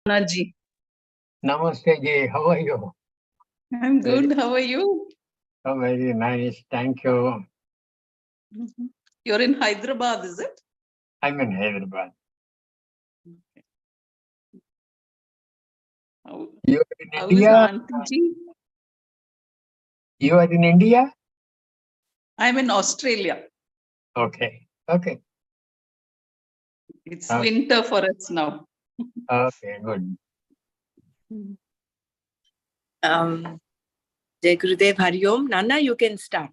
Ji. Namaste Ji, how are you? I'm good. How are you? Oh, very nice, thank you. You're in Hyderabad, is it? I'm in Hyderabad. Okay. How You are in is India? Auntie Ji? You are in India? I'm in Australia. Okay, okay. It's winter for us now. Okay, good. Jai Gurudev Hari Om. Nanna, you can start.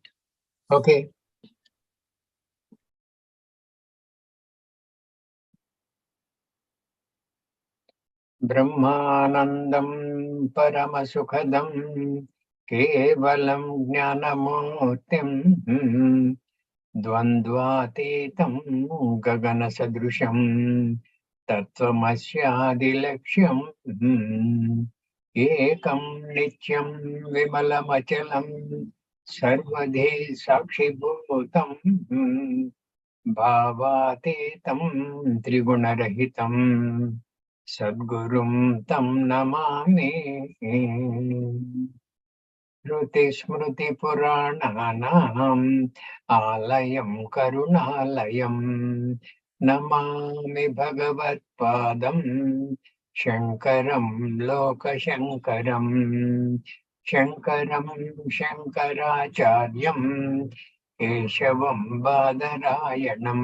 Okay. Brahmanandam Paramasukhadam Kevalam Jnanamurtim Dvandvatitam Gagana Sadrusham Tattvamasyadilaksham Ekam Nityam Vimalamachalam Sarvadhe Sakshibhutam Bhavatitam Trigunarahitam Sadgurum Tam Namami Shruti Smruti Purananam Alayam Karunalayam Namami Bhagavat Padam Shankaram Loka Shankaram Shankaram Shankaracharyam Keshavam Badarayanam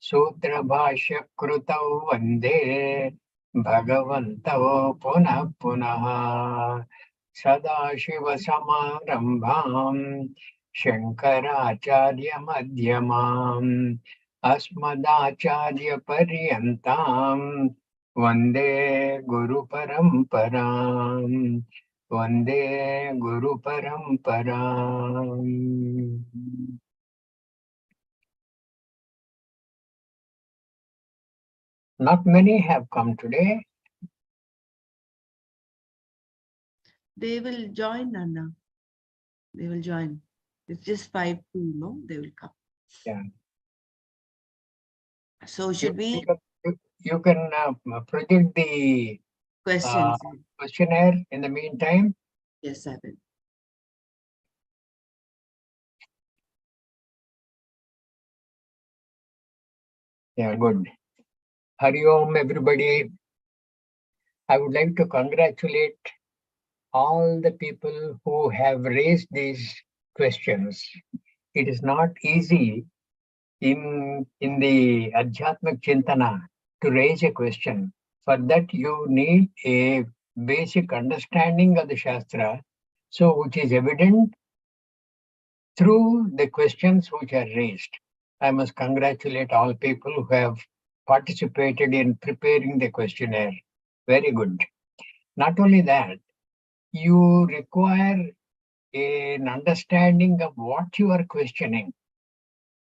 Sutra Bhashya Krutau Vande Bhagavantao Punah Punah Sadashivasamarambham Shankaracharya Madhyamam Asmadacharya Paryantam Vande Guru Paramparam Vande Guru Paramparam. Not many have come today. They will join, Nanna. They will join. It's just 5 to, no? They will come. Yeah. So should we? You can project the Questions. questionnaire in the meantime. Yes, I will. Yeah, good. Hari Om, everybody. I would like to congratulate all the people who have raised these questions. It is not easy in the Adhyatmik Chintana to raise a question. For that, you need a basic understanding of the Shastra, so which is evident through the questions which are raised. I must congratulate all people who have participated in preparing the questionnaire. Very good. Not only that, you require an understanding of what you are questioning.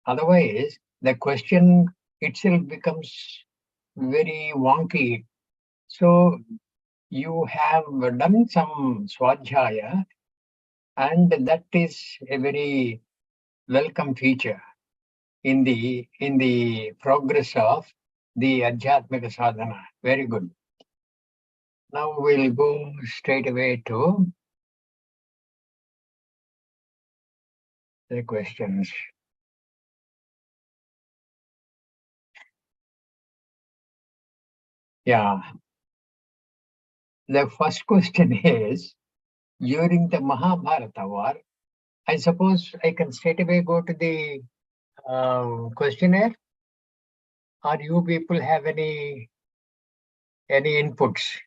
Otherwise, the question itself becomes very wonky. So you have done some swadhyaya, and that is a very welcome feature in the progress of the Adhyatmika sadhana. Very good. Now we'll go straight away to the questions. Yeah. The first question is, during the Mahabharata war, I suppose I can straight away go to the questionnaire, or you people have any inputs?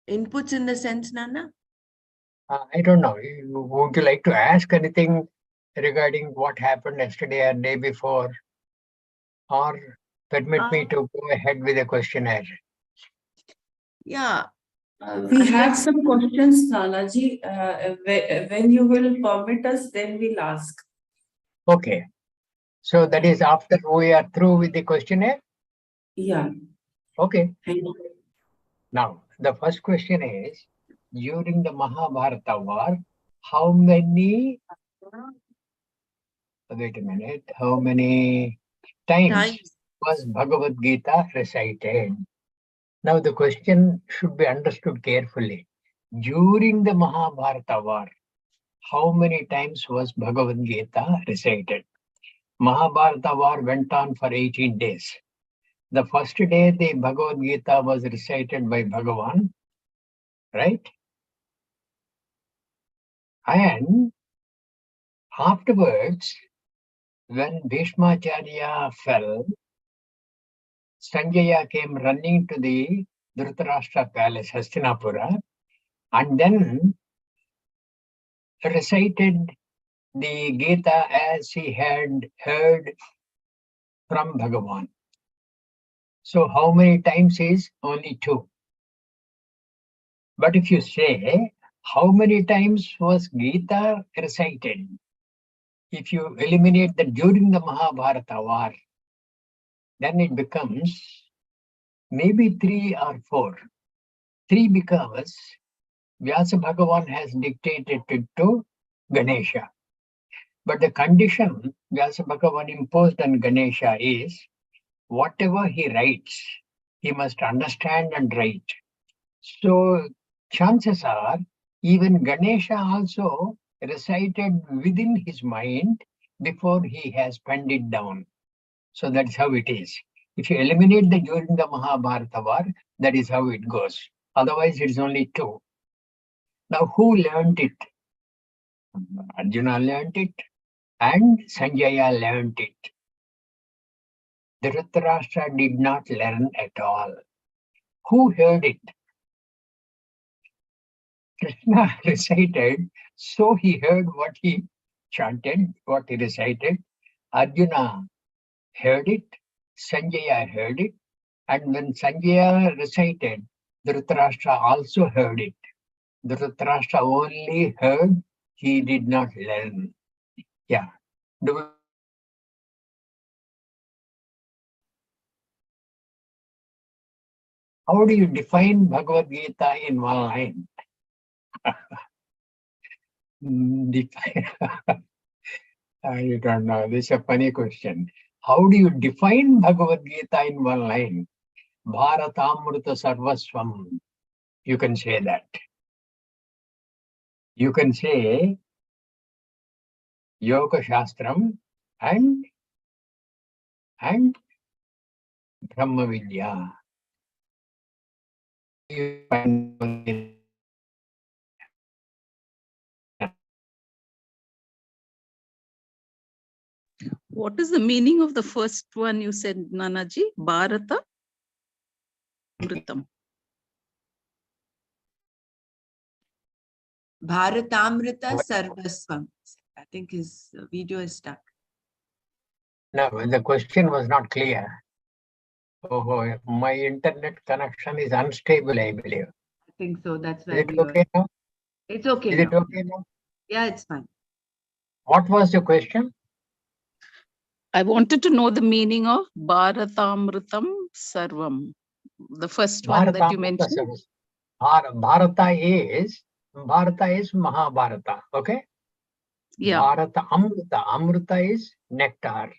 Inputs in the sense, Nanna? I don't know. Would you like to ask anything regarding what happened yesterday or day before? Or permit me to go ahead with the questionnaire? Yeah. We have some questions, Nanaji. When you will permit us, then we'll ask. Okay. So that is after we are through with the questionnaire? Yeah. Okay. Now, the first question is, during the Mahabharata war, how many, wait a minute, how many times Times. was Bhagavad Gita recited? Now the question should be understood carefully. During the Mahabharata war, how many times was Bhagavad Gita recited? Mahabharata war went on for 18 days. The first day the Bhagavad Gita was recited by Bhagavan, right? And afterwards, when Bhishmacharya fell, Sanjaya came running to the Dhritarashtra palace, Hastinapura, and then recited the Gita as he had heard from Bhagavan. So how many times is? Only 2. But if you say, how many times was Gita recited? If you eliminate that during the Mahabharata war, then it becomes maybe 3 or 4. 3 because Vyasa Bhagavan has dictated it to Ganesha. But the condition Vyasa Bhagavan imposed on Ganesha is, whatever he writes, he must understand and write. So chances are, even Ganesha also recited within his mind before he has penned it down. So that's how it is. If you eliminate the during the Mahabharata war, that is how it goes. Otherwise, it's only 2. Now, who learned it? Arjuna learned it and Sanjaya learned it. Dhritarashtra did not learn at all. Who heard it? Krishna recited, so he heard what he chanted, what he recited. Arjuna heard it, Sanjaya heard it, and when Sanjaya recited, Dhritarashtra also heard it. Dhritarashtra only heard, he did not learn. Yeah. How do you define Bhagavad Gita in one line? I don't know. This is a funny question. How do you define Bhagavad Gita in one line? Bharatamrita Sarvaswam. You can say that. You can say Yoga Shastram and Brahma Vidya. What is the meaning of the first one you said, Nanaji? Bharata Mritam. Bharatamrita Sarvaswam. I think his video is stuck. No, the question was not clear. Oh, my internet connection is unstable, I believe. I think so. That's Is why it we were. okay now? It's okay Is it now. okay now? Yeah, it's fine. What was the question? I wanted to know the meaning of Bharatamritam Sarvam. The first one that you mentioned. Bharata is Mahabharata, okay? Yeah. Bharata Amrita. Amrita is nectar.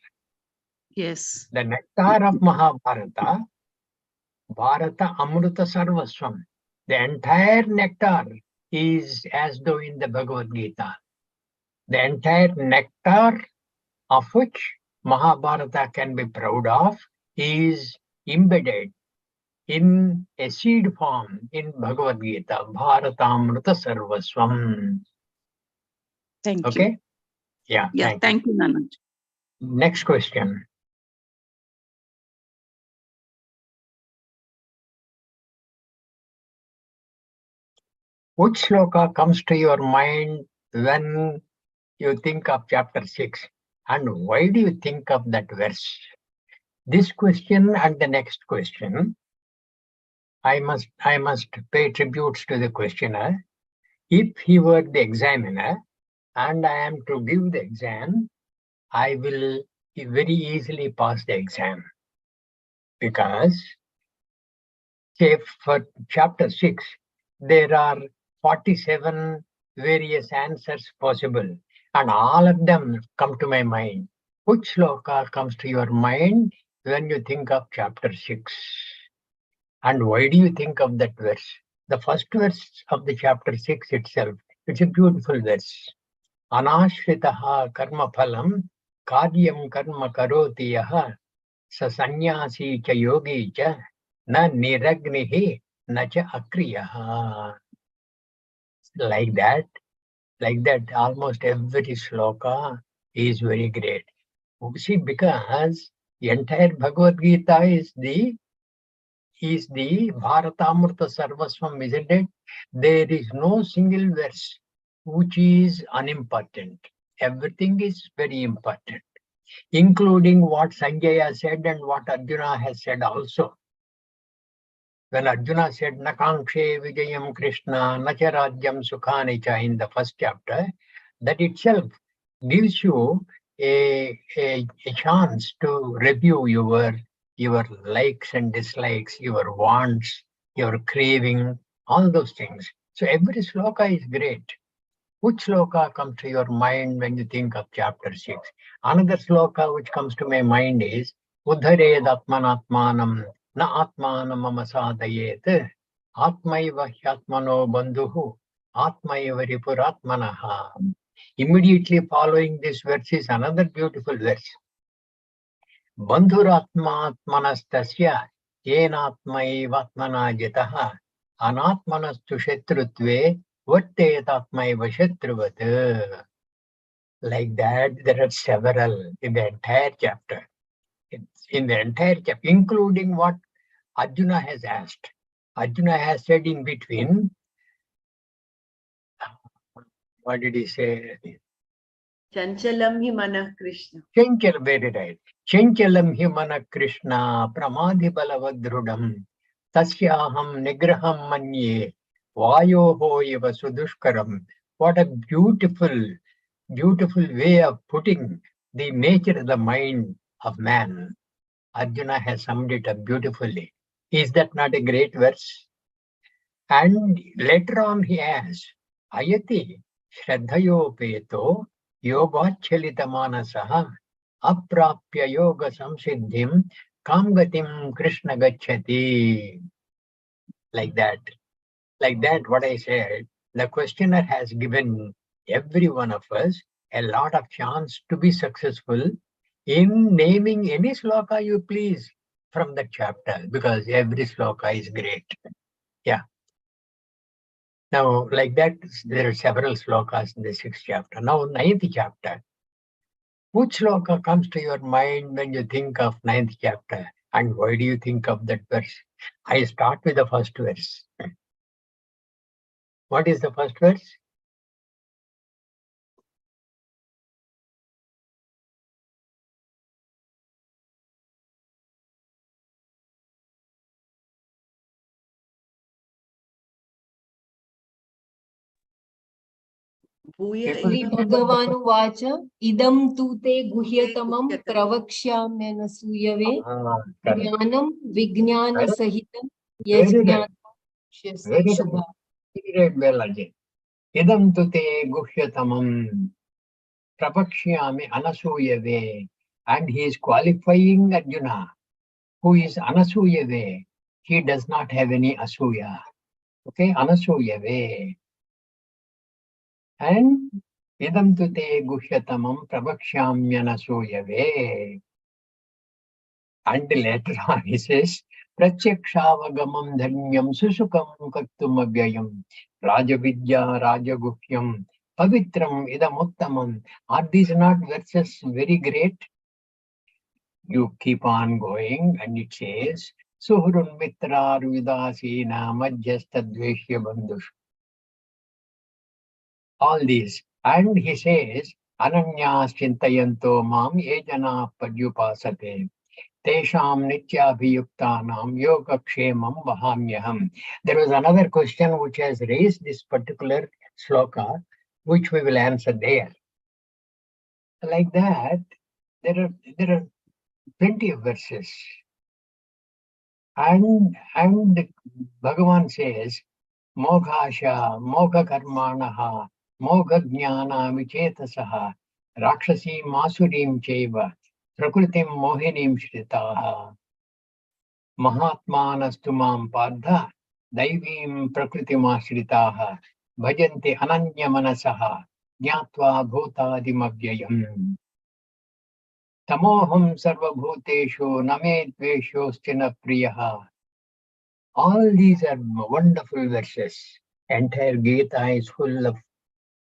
Yes. The nectar of Mahabharata, Bharata Amrita Sarvaswam. The entire nectar is as though in the Bhagavad Gita. The entire nectar of which Mahabharata can be proud of is embedded in a seed form in Bhagavad Gita. Bharatamrita Sarvaswam. Thank you. Okay? Yeah, Yeah, thank you, Nanaji. Next question. Which sloka comes to your mind when you think of chapter 6? And why do you think of that verse? This question and the next question, I must pay tributes to the questioner. If he were the examiner and I am to give the exam, I will very easily pass the exam. Because, say, for chapter 6, there are 47 various answers possible, and all of them come to my mind. Which sloka comes to your mind when you think of chapter 6? And why do you think of that verse? The first verse of the chapter 6 itself, it's a beautiful verse. Anashritaha karma phalam karyam karma karoti yaha sa sannyasi cha yogi cha na niragnihi na cha akriyaha. Like that, almost every sloka is very great. See, because the entire Bhagavad Gita is the Bharatamrita Sarvaswam, isn't it? There is no single verse which is unimportant. Everything is very important, including what Sanjaya said and what Arjuna has said also. When Arjuna said, Nakankshe Vijayam Krishna, Nacharajyam Sukhanicha in the first chapter, that itself gives you a chance to review your likes and dislikes, your wants, your craving, all those things. So every sloka is great. Which sloka comes to your mind when you think of chapter 6? Another sloka which comes to my mind is Uddhared Atmanatmanam na Atmanam Amasadayet Atmaiva Hyatmano Bandhuhu Atmaiva Ripuratmanaha. Immediately following this verse is another beautiful verse. Bandhuratmanastasya yenatmaivatmana jitaha anatmanastu shatrutve vartetatmaiva shatruvat. Like that, there are several in the entire chapter. In the entire chapter, including what Arjuna has asked. Arjuna has said in between, what did he say? Chanchalam hi mana Krishna. Chanchal, very right. Chanchalam hi mana Krishna pramadhi balavadrudam tasyaham nigraham manye vayoho eva sudushkaram. What a beautiful way of putting the nature of the mind of man. Arjuna has summed it up beautifully. Is that not a great verse? And later on he asks, Ayati Shraddhayopeto Yogachalita Manasaha Aprapya Yoga Samsiddhim Kamgatim Krishna Gachati. Like that, what I said, the questioner has given every one of us a lot of chance to be successful in naming any sloka you please from the chapter, because every sloka is great. Yeah. Now, like that, there are several slokas in the 6th chapter. Now, 9th chapter. Which sloka comes to your mind when you think of 9th chapter? And why do you think of that verse? I start with the first verse. What is the first verse? Bhuya श्रीभगवानुवाच इदं तु ते गुह्यतमं प्रवक्ष्याम्यनसूयवे Correct. ज्ञानं विज्ञानसहितं Very right. यज्ञात्मक्ष्यसे Very Shubha. right. Well, Ajay. Idam tu te guhyatamam prabhakshyami anasuyave. And he is qualifying Arjuna, who is anasuyave. He does not have any asuya. Okay, anasuyave. And idam tu te guhyatamam prabhakshyamyanasuyave. And later on he says, Pratyakshaavagamam dhanyam susukam kaktumabhyayam rajavidya rajaguhyam pavitram idamuttamam. Are these not verses very great? You keep on going and it says, Suhrun mitrar vidasina majjastadveshya bandhush. All these. And he says, Ananyas chintayanto mam ejana padyupasate. Tesham nityabhiyuktanam yogakshemam vahamyaham. There was another question which has raised this particular sloka, which we will answer there. Like that, there are plenty of verses. And Bhagavan says, Moghasha, Mogha Karmanaha, Mogha Jnana Vichetasaha, Rakshasi Masurim Cheva, Prakritim Mohinim Shritaha, Mahatmanastumam Padha, Daivim Prakritimashritaha, Bhajanti Ananya Manasaha, Jnatva Bhutadimavyayam. Tamoham Sarvabhuteshu Name Dveshostina Priyaha. All these are wonderful verses. Entire Gita is full of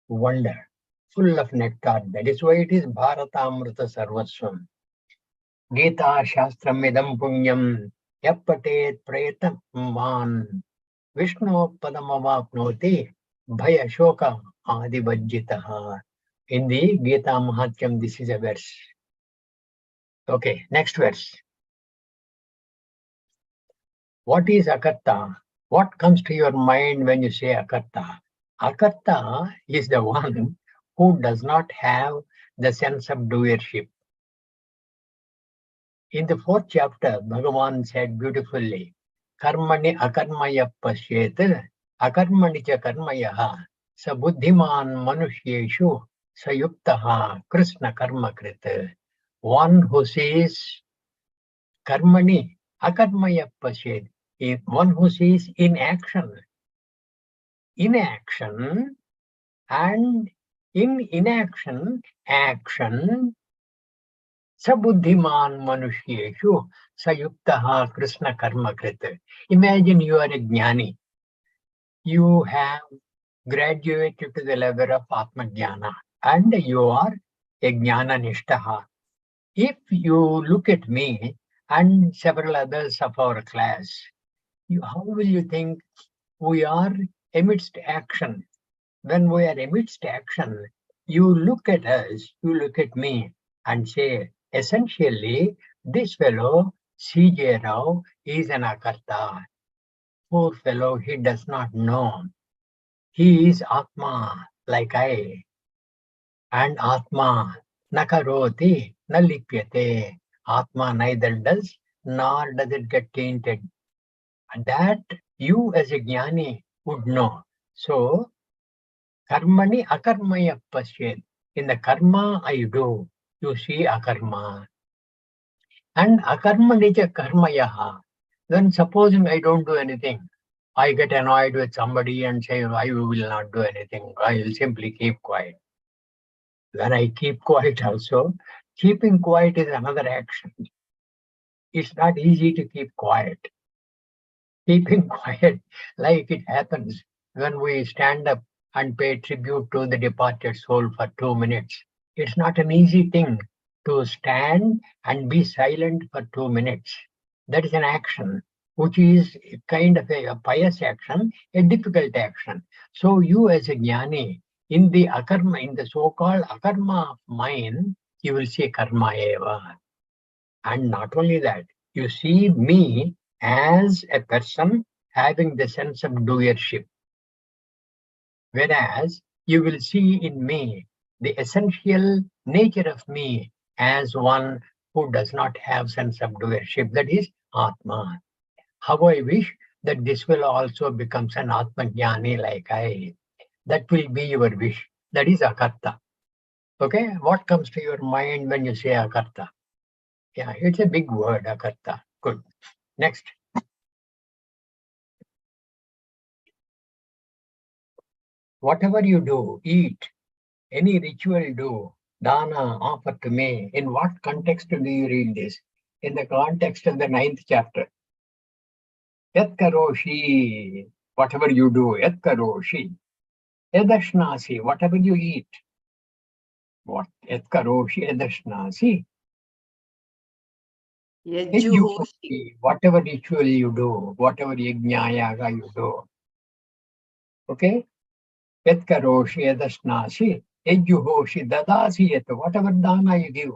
wonder, full of nectar. That is why it is Bharatamrita Sarvaswam. Gita Shastram Idam Punyam Yappatet Pretam Man Vishnu Padamavapnoti Bhaya Shoka Adibajjitaha. In the Gita Mahatyam, this is a verse. Okay, next verse. What is akarta? What comes to your mind when you say akarta? Akarta is the one who does not have the sense of doership. In the 4th chapter, Bhagavan said beautifully, Karmani akarmaya pasyet, akarmani cha karmayaha, sa buddhiman manushyeshu, sayuktaha krishna karma krit. One who says, Karmani akarmaya pasyet, is one who sees inaction, and in inaction, action, sabuddhiman manushyeshu sayuktaha krishna karma krit. Imagine you are a jnani. You have graduated to the level of Atma Jnana and you are a jnana nishtaha. If you look at me and several others of our class, how will you think we are amidst action? When we are amidst action, you look at us, you look at me and say, essentially, this fellow, C.J. Rao, is an akarta. Poor fellow, he does not know. He is Atma, like I. And Atma, nakaroti, nalipyate. Atma neither does, nor does it get tainted. And that you as a jnani would know. So, karmani akarmaya pasyet. In the karma I do, you see akarma. And akarmani cha karmayaha. Then supposing I don't do anything, I get annoyed with somebody and say, I will not do anything. I will simply keep quiet. When I keep quiet also, keeping quiet is another action. It's not easy to keep quiet. Keeping quiet, like it happens when we stand up and pay tribute to the departed soul for 2 minutes. It's not an easy thing to stand and be silent for 2 minutes. That is an action, which is kind of a pious action, a difficult action. So you as a jnani, in the akarma, in the so-called akarma of mind, you will see karma eva. And not only that, you see me as a person having the sense of doership. Whereas you will see in me the essential nature of me as one who does not have sense of doership, that is Atma. How I wish that this will also become an Atma Jnani like I. That will be your wish. That is akarta. Okay, what comes to your mind when you say akarta? Yeah, it's a big word, akarta. Good. Next. Whatever you do, eat, any ritual do, dana, offer to me. In what context do you read this? In the context of the 9th chapter. Yat karoshi, whatever you do, yat karoshi. Yadashnasi, whatever you eat. What? Yat karoshi, yadashnasi. Yajuhoshi. Whatever ritual you do, whatever yajna yaga you do. Okay? Yat karoshi, yadashnasi. Yajjuhoshi, dadasi yat, whatever dana you give.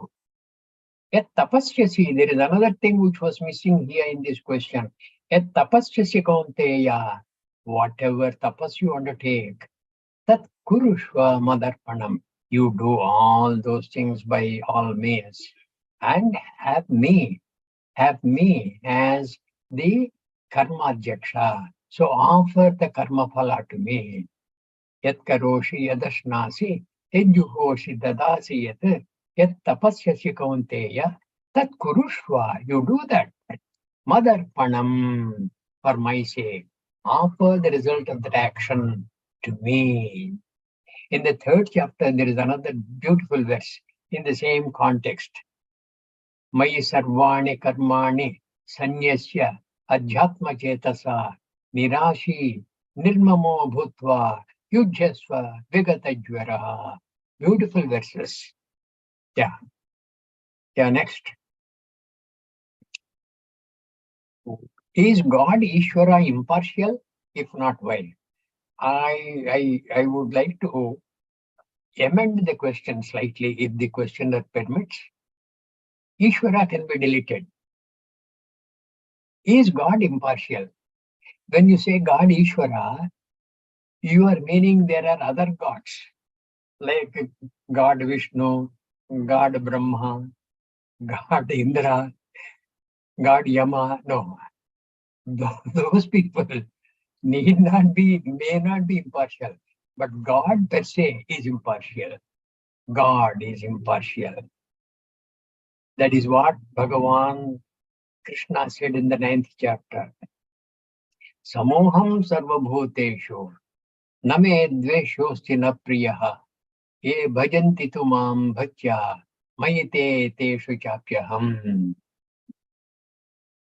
Yat tapasyasi, there is another thing which was missing here in this question. Yat tapasyasi kaunteya, whatever tapas you undertake, tat kurushva madarpanam, you do all those things by all means. And have me as the karma jaksha. So offer the karma phala to me. Yat karoshi yadashnasi Yajjuhoshi dadasi yat tapasyasi kaunteya tat kurushva. You do that. Madarpanam, for my sake. Offer the result of that action to me. In the 3rd chapter, there is another beautiful verse in the same context. Mayi sarvani karmani sanyasya adhyatma chetasa nirashi nirmamo bhutva yujyasva vigatajvaraha. Beautiful verses. Yeah. Next. Is God Ishvara impartial? If not, why? I would like to amend the question slightly if the questioner permits. Ishvara can be deleted. Is God impartial? When you say God Ishvara, you are meaning there are other gods, like God Vishnu, God Brahma, God Indra, God Yama. No, those people may not be impartial, but God per se is impartial. God is impartial. That is what Bhagavan Krishna said in the 9th chapter. Samoham sarvabhuteshu name dveshosti na priyaha ye bhajanti tu mam bhajya mayite teshu chapyaham.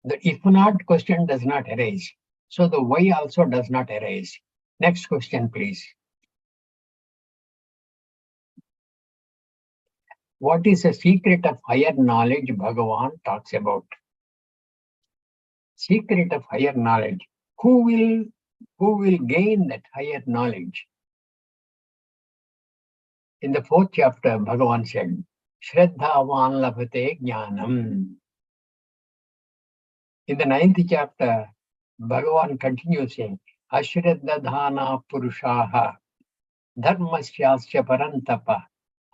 The if not question does not arise. So the why also does not arise. Next question, please. What is the secret of higher knowledge Bhagavan talks about? Secret of higher knowledge. Who will gain that higher knowledge? In the 4th chapter, Bhagavan said, Shraddhavan labhate jnanam. In the 9th chapter, Bhagavan continues saying, Ashraddhadhana purushaha dharmasyasya parantapa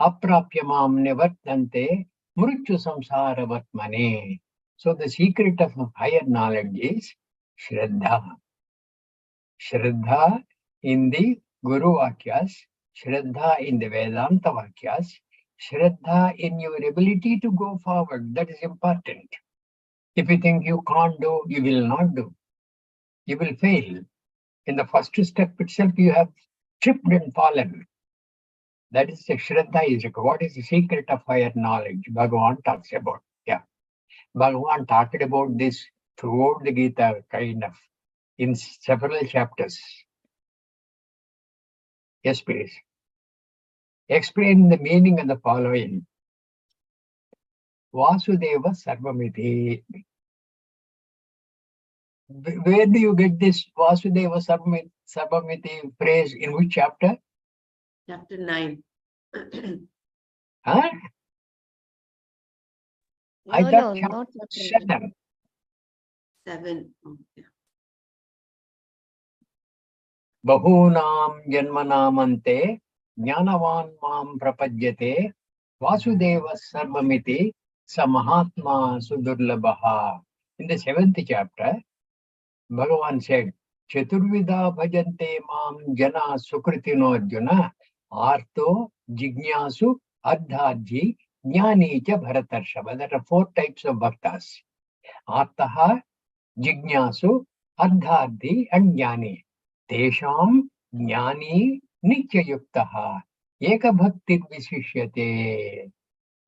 aprapyamam nivartante mrityu samsara vatmane. So the secret of higher knowledge is Shraddha. Shraddha in the Guru Vakyas, Shraddha in the Vedanta Vakyas, Shraddha in your ability to go forward. That is important. If you think you can't do, you will not do. You will fail. In the first step itself, you have tripped and fallen. That is the Shraddha is what is the secret of higher knowledge Bhagavan talks about. Yeah. Bhagavan talked about this throughout the Gita, kind of, in several chapters. Yes, please. Explain the meaning of the following. Vasudeva Sarvamiti. Where do you get this Vasudeva Sarvamiti phrase? In which chapter? Chapter 9. Huh? I No, thought no, chapter not chapter 7. 7. Okay. Bahunam janmanamante jnanavan mam prapadyate Vasudeva Sarvamiti Samahatma Sudurlabaha. In the 7th chapter, Bhagavan said, Chaturvida bhajante mam jana sukritino arjuna arto jignasu ardhaji jnani cha bharatarshava. There are 4 types of bhaktas. Artaha, jignasu, ardhardi and jnani. Tesham jnani nityayuktaha ekabhaktir visishyate.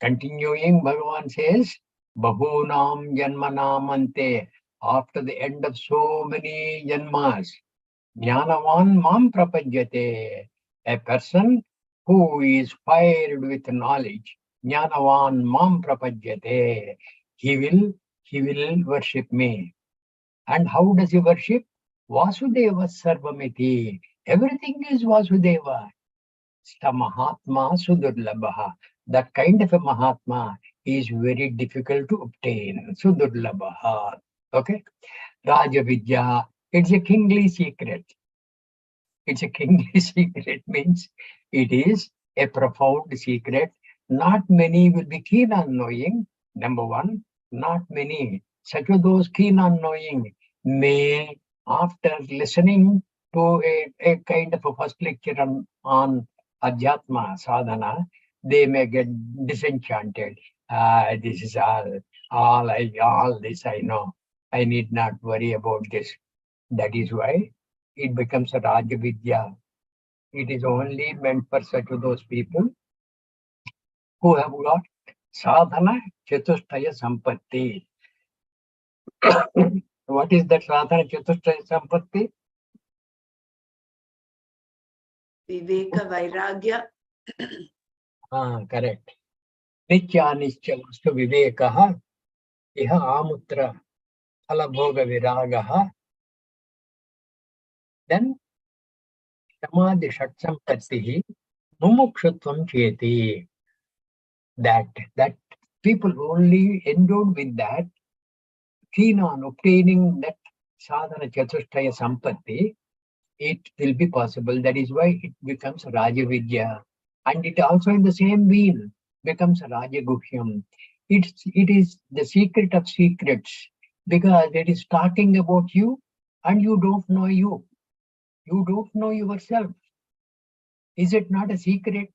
Continuing, Bhagavan says, Bahunam janmanamante. After the end of so many janmas, jnanavan mam prapadyate. A person who is fired with knowledge, jnanavan mam prapadyate. He will worship me. And how does he worship? Vasudeva Sarvamiti. Everything is Vasudeva. Mahatma Sudurlabaha. That kind of a Mahatma is very difficult to obtain. Sudurlabaha. Okay? Raja Vidya. It's a kingly secret. It's a kingly secret means it is a profound secret. Not many will be keen on knowing. Number one, not many. Such of those keen on knowing may, after listening to a kind of a first lecture on adhyatma, sadhana, they may get disenchanted. This is all this I know. I need not worry about this. That is why it becomes a Raja Vidya. It is only meant for such of those people who have got sadhana chatushtaya sampatti. What is that sadhana chatushtaya sampatti? Viveka Vairagya. Correct. Nitya nischa vastu vivekaha iha amutra phalabhoga viragaha. Then samadhi shat sampattihi mumukshutvam cheti. That people only endowed with that, keen on obtaining that sadhana chatushtaya sampatti, it will be possible. That is why it becomes Raja Vidya. And it also in the same vein becomes Raja Guhyam. It is the secret of secrets, because it is talking about you and you don't know you. You don't know yourself. Is it not a secret?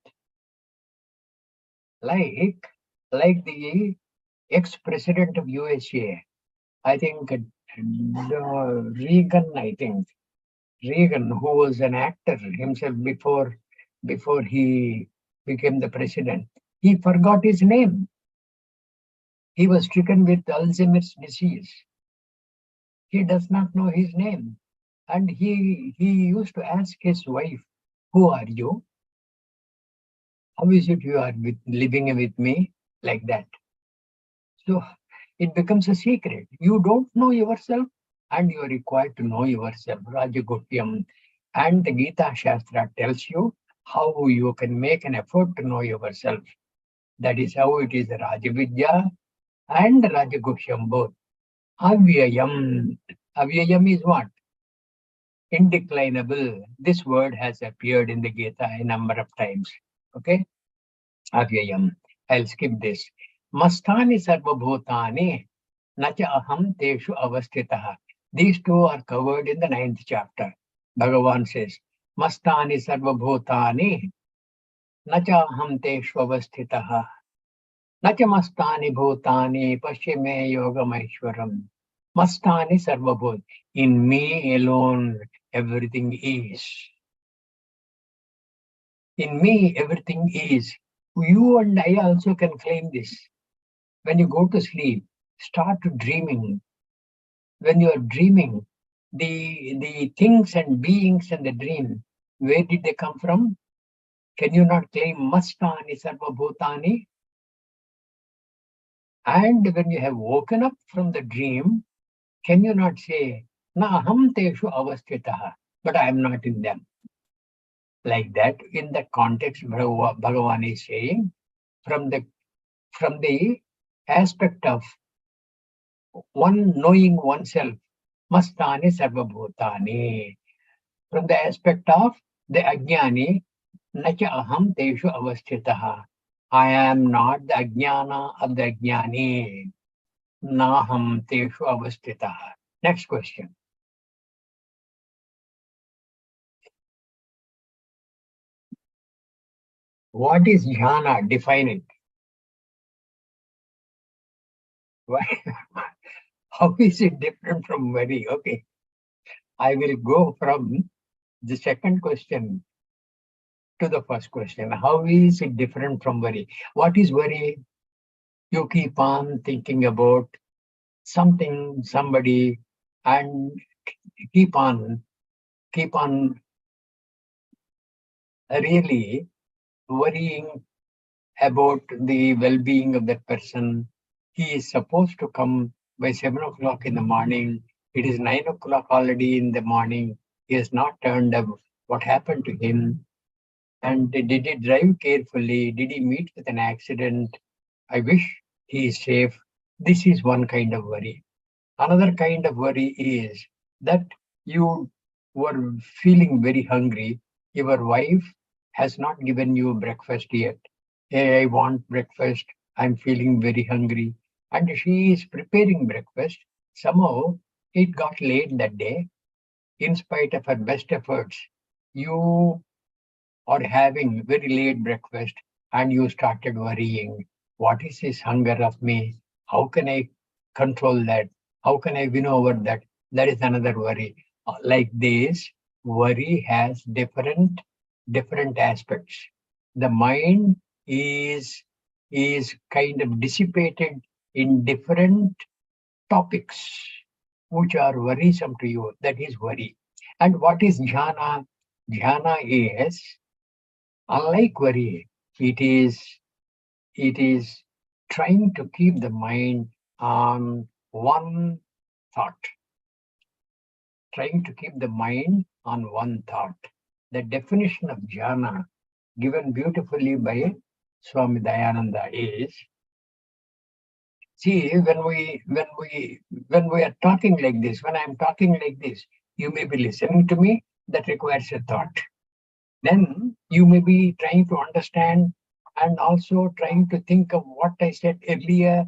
Like the ex-president of USA, I think Reagan, who was an actor himself before he became the president, he forgot his name. He was stricken with Alzheimer's disease. He does not know his name. And he used to ask his wife, who are you? How is it you are living with me? Like that. So it becomes a secret. You don't know yourself and you are required to know yourself. Rajaguhyam. And the Gita Shastra tells you how you can make an effort to know yourself. That is how it is Rajavidya and Rajaguhyam both. Avyayam. Avyayam is what? Indeclinable. This word has appeared in the Gita a number of times. Okay? Avyayam. I'll skip this. Mastani sarva bhutani nacha aham teshu avastitaha. These two are covered in the 9th chapter. Bhagavan says, Mastani sarva bhutani nacha aham teshu avastitaha. Nacha mastani bhutani pasyame yogameshwaram. Mastani sarva bhut. In me alone everything is. In me everything is. You and I also can claim this. When you go to sleep, start dreaming. When you are dreaming, the things and beings in the dream, where did they come from? Can you not claim Mastani Sarva Bhutani? And when you have woken up from the dream, can you not say, Na aham teshu avastitaha, but I am not in them? Like that, in that context, Bhagavan is saying, from the aspect of one knowing oneself, Mastani Sarva Bhutani. From the aspect of the Ajnani, Nacha aham teshu avastitaha. I am not the Ajnana of the Ajnani. Naham teshu avastitaha. Next question. What is jhana? Define it. Why? How is it different from worry? Okay. I will go from the second question to the first question. How is it different from worry? What is worry? You keep on thinking about something, somebody, and keep on really worrying about the well-being of that person. He is supposed to come by 7 o'clock in the morning. It is 9 o'clock already in the morning. He has not turned up. What happened to him? And did he drive carefully? Did he meet with an accident? I wish he is safe. This is one kind of worry. Another kind of worry is that you were feeling very hungry. Your wife has not given you breakfast yet. Hey, I want breakfast. I'm feeling very hungry. And she is preparing breakfast. Somehow it got late that day. In spite of her best efforts, you or having very late breakfast and you started worrying, what is this hunger of me? How can I control that? How can I win over that? That is another worry. Like this, worry has different aspects. The mind is kind of dissipated in different topics which are worrisome to you. That is worry. And what is jhana? Jhana is, unlike worry, it is trying to keep the mind on one thought. Trying to keep the mind on one thought. The definition of jhana, given beautifully by Swami Dayananda, is, see, when we are talking like this, when I am talking like this, you may be listening to me. That requires a thought. Then you may be trying to understand and also trying to think of what I said earlier,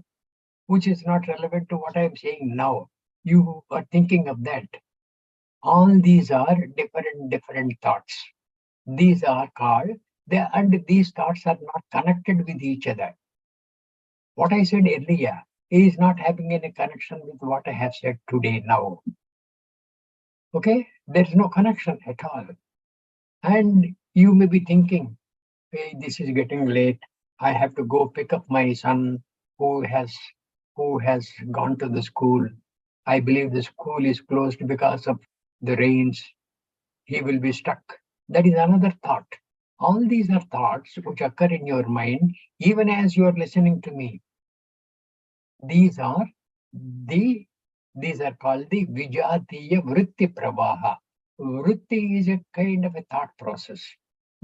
which is not relevant to what I am saying now. You are thinking of that. All these are different thoughts. These are called, and these thoughts are not connected with each other. What I said earlier is not having any connection with what I have said today now. Okay? There is no connection at all. And you may be thinking, hey, this is getting late. I have to go pick up my son who has gone to the school. I believe the school is closed because of the rains. He will be stuck. That is another thought. All these are thoughts which occur in your mind even as you are listening to me. These are called the vijatiya vritti pravaha. Vritti is a kind of a thought process.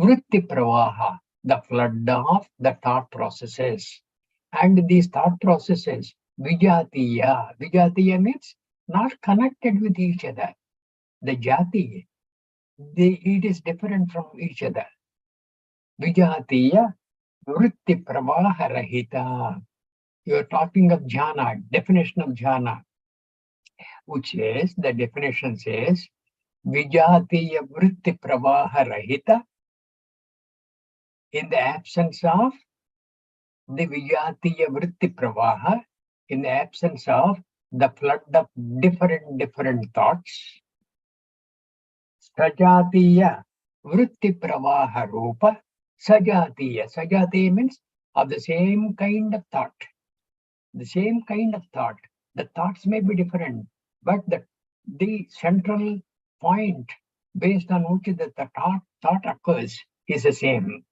Vritti pravaha, the flood of the thought processes. And these thought processes, vijatiya means not connected with each other. The jati, it is different from each other. Vijatiya vritti pravaha rahita. You are talking of jhana, definition of jhana, which is, the definition says, vijatiya vritti pravaha rahita, in the absence of the vijatiya vritti pravaha, in the absence of the flood of different thoughts, sajatiya vritti pravaha rupa, sajatiya means of the same kind of thought. The same kind of thought. The thoughts may be different, but the central point based on which the thought occurs is the same.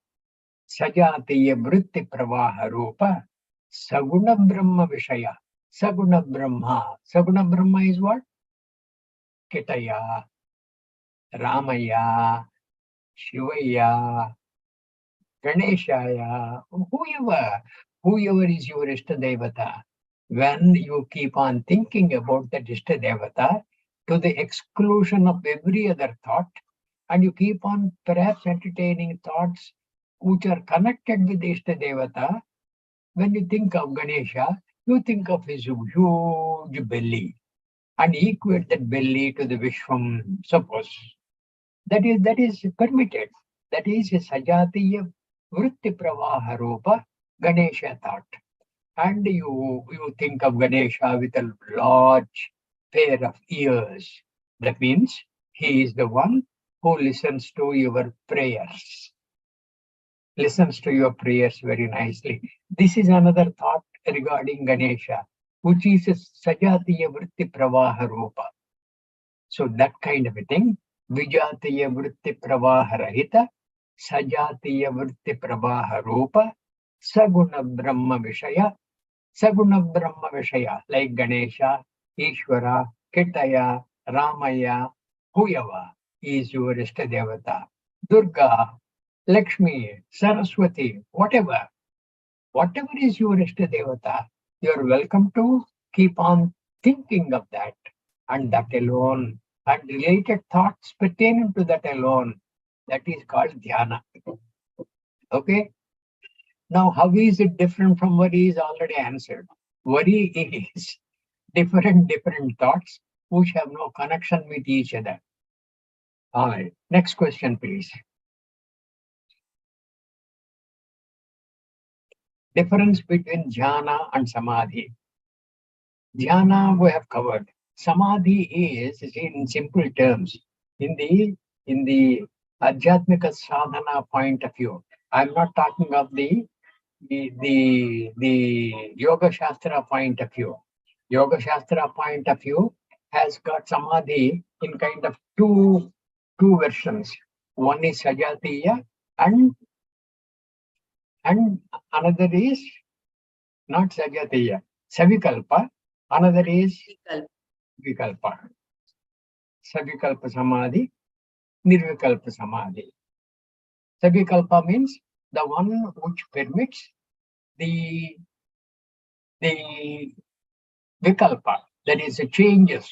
Sajatiya vritti pravaha rupa saguna brahma vishaya. Saguna Brahma is what? Kitaya, Ramaya, Shivaya, Ganeshaya, whoever is your Ishtadevata. When you keep on thinking about that Ishtadevata to the exclusion of every other thought, and you keep on perhaps entertaining thoughts which are connected with the Ishtadevata, when you think of Ganesha, you think of his huge belly and equate that belly to the Vishwam, suppose. That is permitted. That is a Sajatiya Vritti Pravaha Rupa Ganesha thought. And you think of Ganesha with a large pair of ears. That means he is the one who listens to your prayers. Listens to your prayers very nicely. This is another thought regarding Ganesha, which is a Sajatiya Vritti Pravaha Rupa. So that kind of a thing, Vijatiya Vritti Pravaha Rahita, Sajatiya Vritti Pravaha Rupa, Saguna Brahma Vishaya, like Ganesha, Ishvara, Kitaya, Ramaya, whoever is your Ishtadevata, Durga, Lakshmi, Saraswati, whatever is your Ishtadevata, you are welcome to keep on thinking of that, and that alone, and related thoughts pertaining to that alone. That is called dhyana. Okay? Now, how is it different from worry is already answered. Worry is different thoughts which have no connection with each other. All right. Next question, please. Difference between jhana and samadhi. Dhyana we have covered. Samadhi is in simple terms, in the Adhyatmika sadhana point of view. I'm not talking of the Yoga Shastra point of view. Yoga Shastra point of view has got Samadhi in kind of two versions. One is Sajatiya and another is not Sajatiya, Savikalpa. Another is Vikalpa. Savikalpa Samadhi, Nirvikalpa Samadhi. Savikalpa means the one which permits the Vikalpa, that is a change of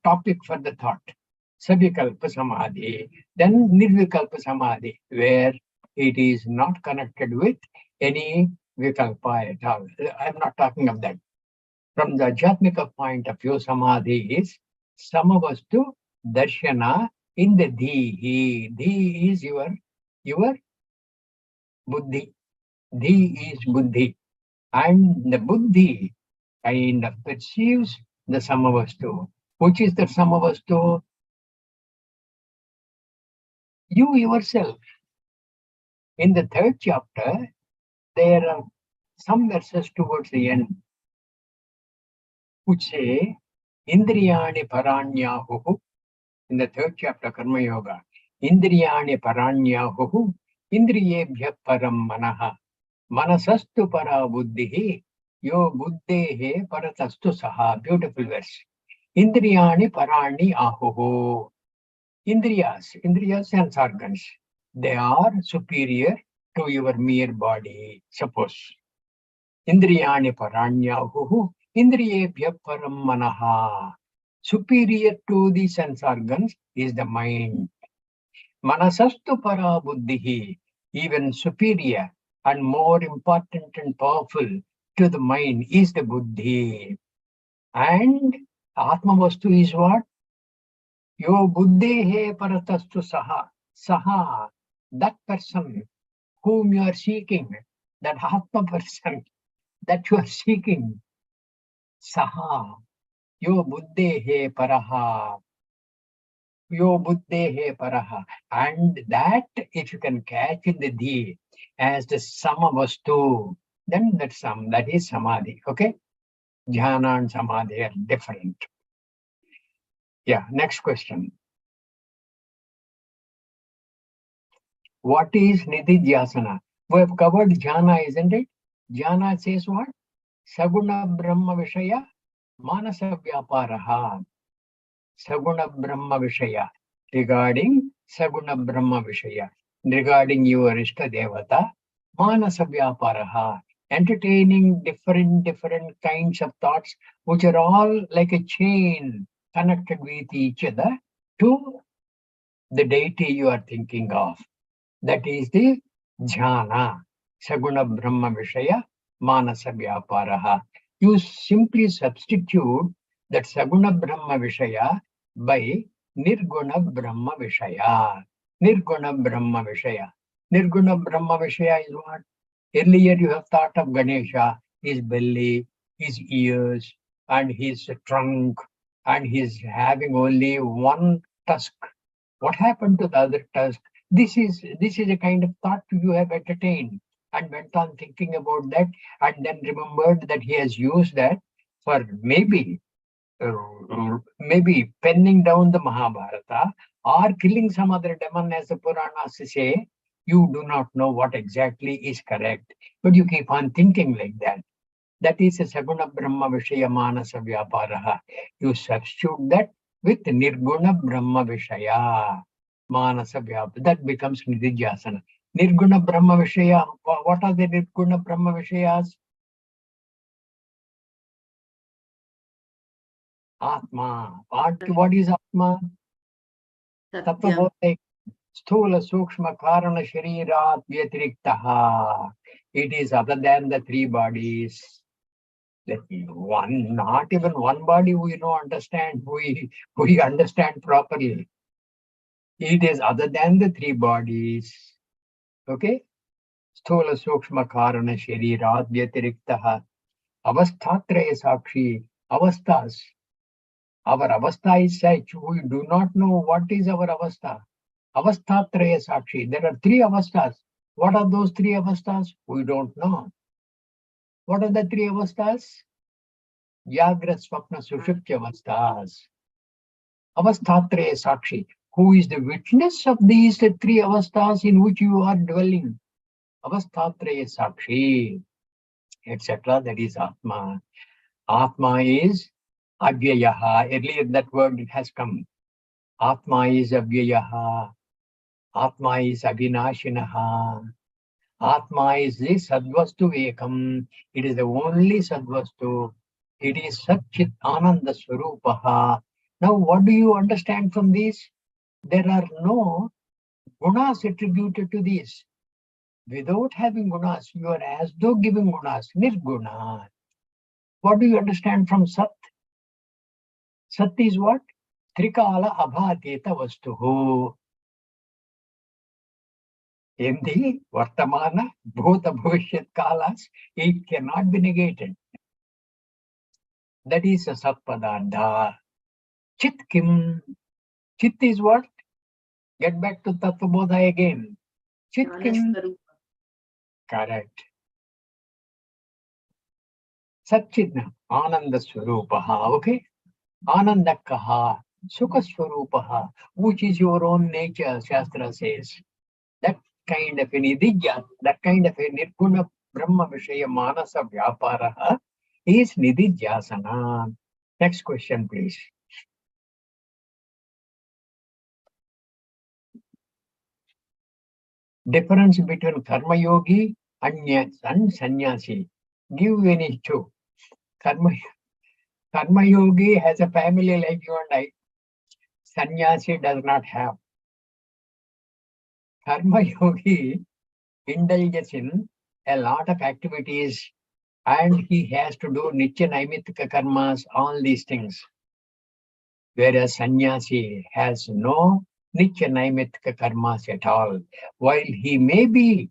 topic for the thought. Savikalpa Samadhi. Then Nirvikalpa Samadhi, where it is not connected with any Vikalpa at all. I'm not talking of that. From the Ajatmika point of view, Samadhi is Samavastu Darshana in the Dhihi. Dhihi is your Buddhi. Dhi is Buddhi. And the Buddhi kind of perceives the Samavastu. Which is the Samavastu? You yourself. In the third chapter, there are some verses towards the end which say, Indriyani Paranyahu, in the third chapter, Karma Yoga, Indriyani Paranyahu, Indriyebhya Param Manaha, Manasastu Para Buddhihi, Yo Buddhehe Paratastu Saha. Beautiful verse. Indriyani Parani Ahuhu. Indriyas, sense organs, they are superior to your mere body. Suppose. Indriyani Paranyahu, Indriyebhya Param Manaha. Superior to the sense organs is the mind. Manasastu Para Buddhihi, even superior and more important and powerful to the mind is the Buddhi. And Atmavastu is what? Yo Buddhehe Paratastu Saha. Saha, that person whom you are seeking, that Atma person that you are seeking. Saha, Yo Buddhehe Paraha. Yo Buddhehe Paraha. And that, if you can catch in the Dhi as the Samavastu, then that is Samadhi. Okay? Jhana and Samadhi are different. Yeah, next question. What is Nididhyasana? We have covered jhana, isn't it? Jhana says what? Saguna Brahma Vishaya, Manasa Vyaparaha. Saguna Brahma Vishaya. Regarding Saguna Brahma Vishaya. Regarding your Ishta Devata, Manasa Vyaparaha. Entertaining different kinds of thoughts, which are all like a chain connected with each other to the deity you are thinking of. That is the jhana. Saguna Brahma Vishaya, Manasa Vyaparaha. You simply substitute that Saguna Brahma Vishaya by Nirguna Brahma Vishaya. Nirguna Brahma Vishaya. Nirguna Brahma Vishaya is what? Earlier you have thought of Ganesha, his belly, his ears, and his trunk, and he's having only one tusk. What happened to the other tusk? This is a kind of thought you have entertained and went on thinking about that, and then remembered that he has used that for maybe penning down the Mahabharata or killing some other demon, as the Puranas say. You do not know what exactly is correct, but you keep on thinking like that. That is a Saguna Brahma Vishaya Manasa Vyaparaha. You substitute that with Nirguna Brahma Vishaya Manasa Vyaparaha. That becomes Nididhyasana. Nirguna Brahma Vishaya. What are the Nirguna Brahma Vishayas? Atma. What is Atma? Satyam. Sthula Sukshma Karana Sharirat Vyatiriktaha. It is other than the three bodies. One, not even one body we understand, we understand properly. It is other than the three bodies. Okay? Sthula Sukshma Karana Sharirat Vyatiriktaha Avasthatraya Sakshi Avasthas. Our avastha is such, we do not know what is our avastha. Avasthatraya Sakshi. There are three avasthas. What are those three avasthas? We don't know. What are the three avasthas? Jagra, Swapna, Sushupti avasthas. Avasthatraya Sakshi. Who is the witness of these three avasthas in which you are dwelling? Avasthatraya Sakshi, etc. That is Atma. Atma is Avyayaha. Earlier that word has come. Atma is Avyayaha. Atma is Avinashinaha. Atma is the Sadvastu Ekam. It is the only Sadvastu. It is Satchit Ananda Swarupaha. Now, what do you understand from this? There are no gunas attributed to this. Without having gunas, you are as though giving gunas, nirguna. What do you understand from Sat? Sat is what? Trikala abhateta vastuhu. In the Vartamana, Bhuta Bhavishyat Kalas, it cannot be negated. That is a Satpadadha. Chit Kim. Chit is what? Get back to Tattvabodha again. Chit Kim. Jnanasvarupa. Correct. Satchidna. Ananda Swarupaha. Okay? Anandakaha. Sukha Swarupaha. Which is your own nature, Shastra says. That kind of a nidijya, that kind of a nirguna brahma vishaya manasa vyaparaha is nidijyasana. Next question, please. Difference between karma yogi and sannyasi. Give any two. Karma yogi has a family like you and I. Sannyasi does not have. Karma yogi indulges in a lot of activities and he has to do nitya naimittika karmas, all these things. Whereas sannyasi has no nitya naimittika karmas at all. While he may be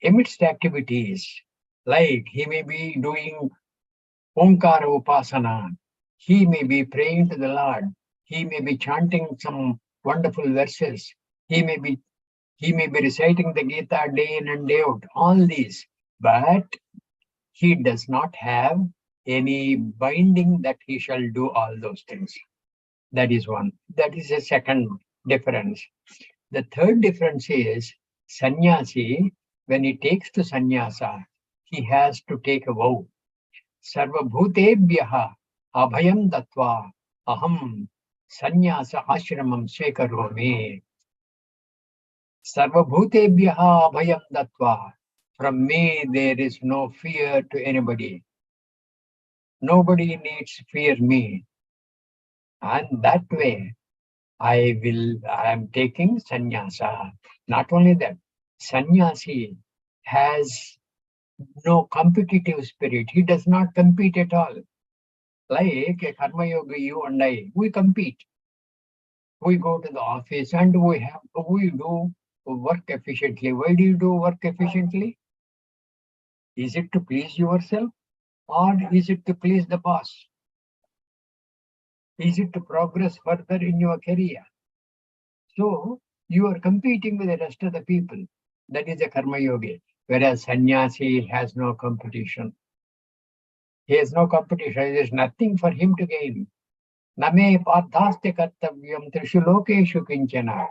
amidst activities, like he may be doing Omkara Upasana, he may be praying to the Lord, he may be chanting some wonderful verses, he may be reciting the Gita day in and day out, all these, but he does not have any binding that he shall do all those things. That is one. That is a second difference. The third difference is sannyasi, when he takes to sannyasa, he has to take a vow. Sarva bhutebhyaha abhayam datva aham sannyasa ashramam svekaromi. Sarva bhutebhyaha abhayam datva. From me there is no fear to anybody. Nobody needs fear me. And that way, I am taking sannyasa. Not only that, sannyasi has no competitive spirit. He does not compete at all. Like a karma yogi, you and I, we compete. We go to the office and we do work efficiently. Why do you do work efficiently? Is it to please yourself or is it to please the boss? Is it to progress further in your career? So you are competing with the rest of the people. That is a karma yogi. Whereas sannyasi has no competition. He has no competition. There is nothing for him to gain. Name parthaste kartavyam trishu lokeshu kinchana.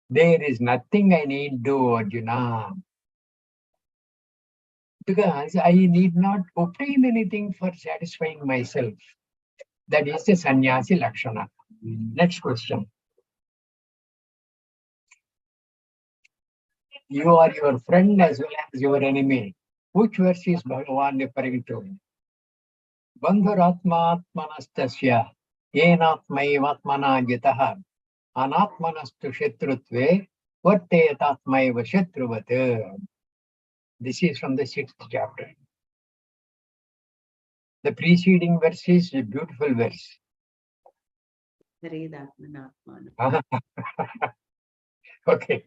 There is nothing I need do, Arjuna. Because I need not obtain anything for satisfying myself. That is the sannyasi lakshana. Next question. You are your friend as well as your enemy. Which verse is Bhagavan referring to? Bandhuratmatmanastasya yenatmaivatmana jitaha anatmanastu shatrutve vartetatmaiva shatruvat. This is from the 6th chapter. The preceding verse is a beautiful verse. Haredatmanatmana. Okay,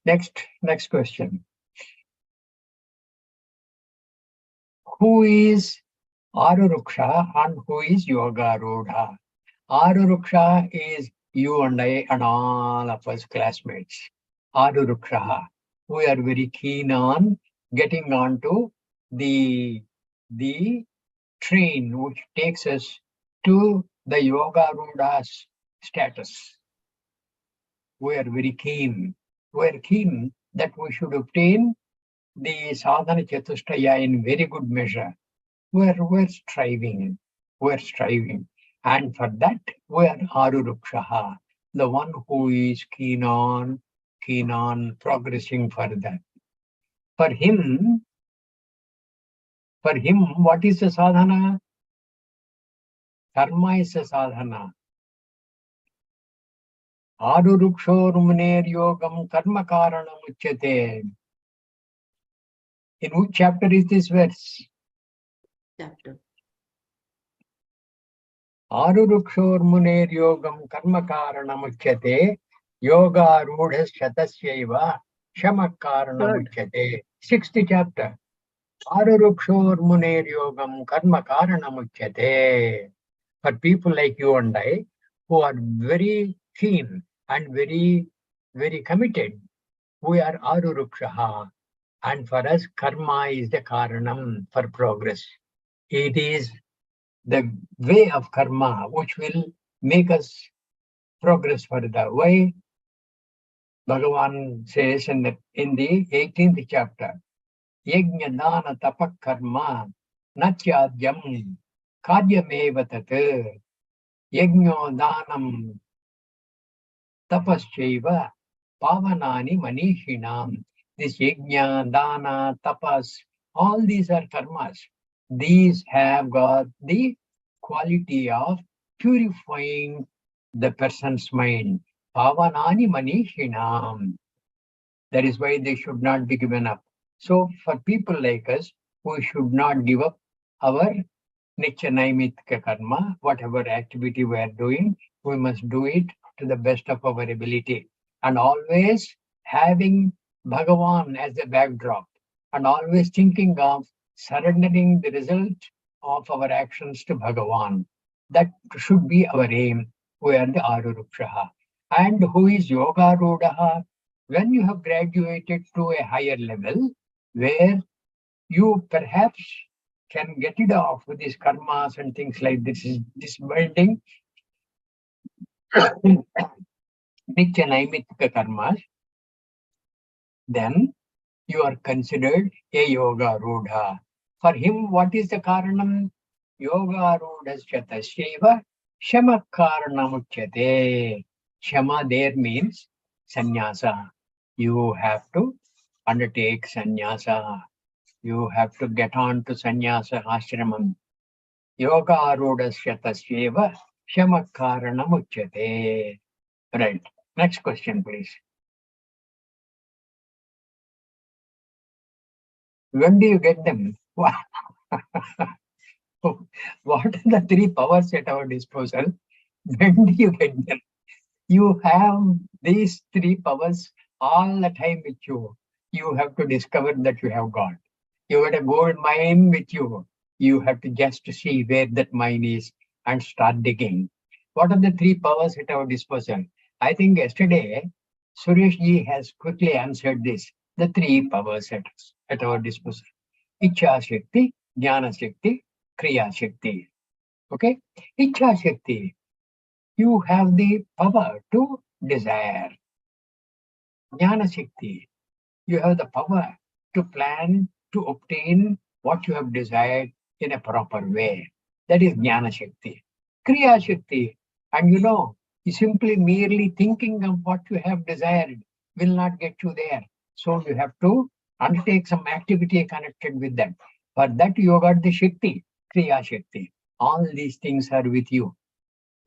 next question. who is Aruruksha and who is Yogarudha. Aruruksha is you and I and all of us classmates. Aruruksha. We are very keen on getting onto the train which takes us to the Yogarudha's status. We are very keen. We are keen that we should obtain the sadhana chatushtaya in very good measure. We're striving. We're striving. And for that, we're Arurukshaha, the one who is keen on progressing further. For him, what is the sadhana? Karma is the sadhana. Arurukshorumuner yogam karma karanam uchyate. In which chapter is this verse? Chapter. Arurukshorumuner yogam karma karanam uchyate. Yoga rudhas shatasyaiva shama karanam uchyate. 6th chapter. Arurukshorumuner yogam karma karanam uchyate. For people like you and I, who are very keen and very, very committed, we are Arurukshaha. And for us, karma is the karanam for progress. It is the way of karma which will make us progress further. Why? Bhagavan says in the 18th chapter, Yajna dana tapak karma natyadyam karyameva tat yajno danam tapasyaiva pavanani manishinam. This yajna, dana, tapas, all these are karmas. These have got the quality of purifying the person's mind. Pavanani manishinam. That is why they should not be given up. So for people like us, we should not give up our nitya naimitka karma. Whatever activity we are doing, we must do it to the best of our ability. And always having Bhagavan as a backdrop, and always thinking of surrendering the result of our actions to Bhagavan. That should be our aim. We are the Arurukshaha. And who is Yogarudha? When you have graduated to a higher level, where you perhaps can get it off with these karmas and things like this building, nitya naimitika karmas, then you are considered a yoga rudha. For him, what is the karanam? Yoga rudha shatasyaiva shama karanamuchyate. Shama there means sannyasa. You have to undertake sannyasa. You have to get on to sannyasa ashramam. Yoga rudha shatasyaiva shama karanamuchyate. Right. Next question, please. When do you get them? What are the 3 powers at our disposal? When do you get them? You have these 3 powers all the time with you. You have to discover that you have got. You got a gold mine with you. You have to just see where that mine is and start digging. What are the 3 powers at our disposal? I think yesterday, Suresh ji has quickly answered this. The 3 powers at our disposal. Ichha Shakti, Jnana Shakti, Kriya Shakti. Okay? Ichha Shakti. You have the power to desire. Jnana Shakti. You have the power to plan, to obtain what you have desired in a proper way. That is Jnana Shakti. Kriya Shakti. And you know, simply merely thinking of what you have desired will not get you there. So you have to undertake some activity connected with that. For that you got the Shakti, Kriya Shakti. All these things are with you.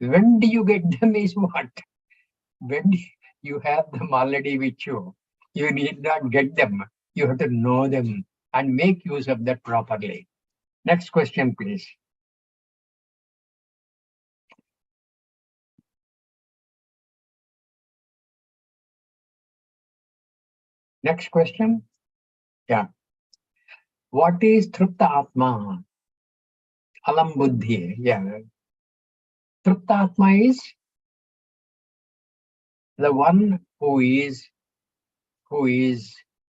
When do you get them is what? When you have them already with you, you need not get them. You have to know them and make use of that properly. Next question, please. Next question. Yeah. What is Trupta Atma? Alam Buddhi. Yeah. Trupta Atma is the one who is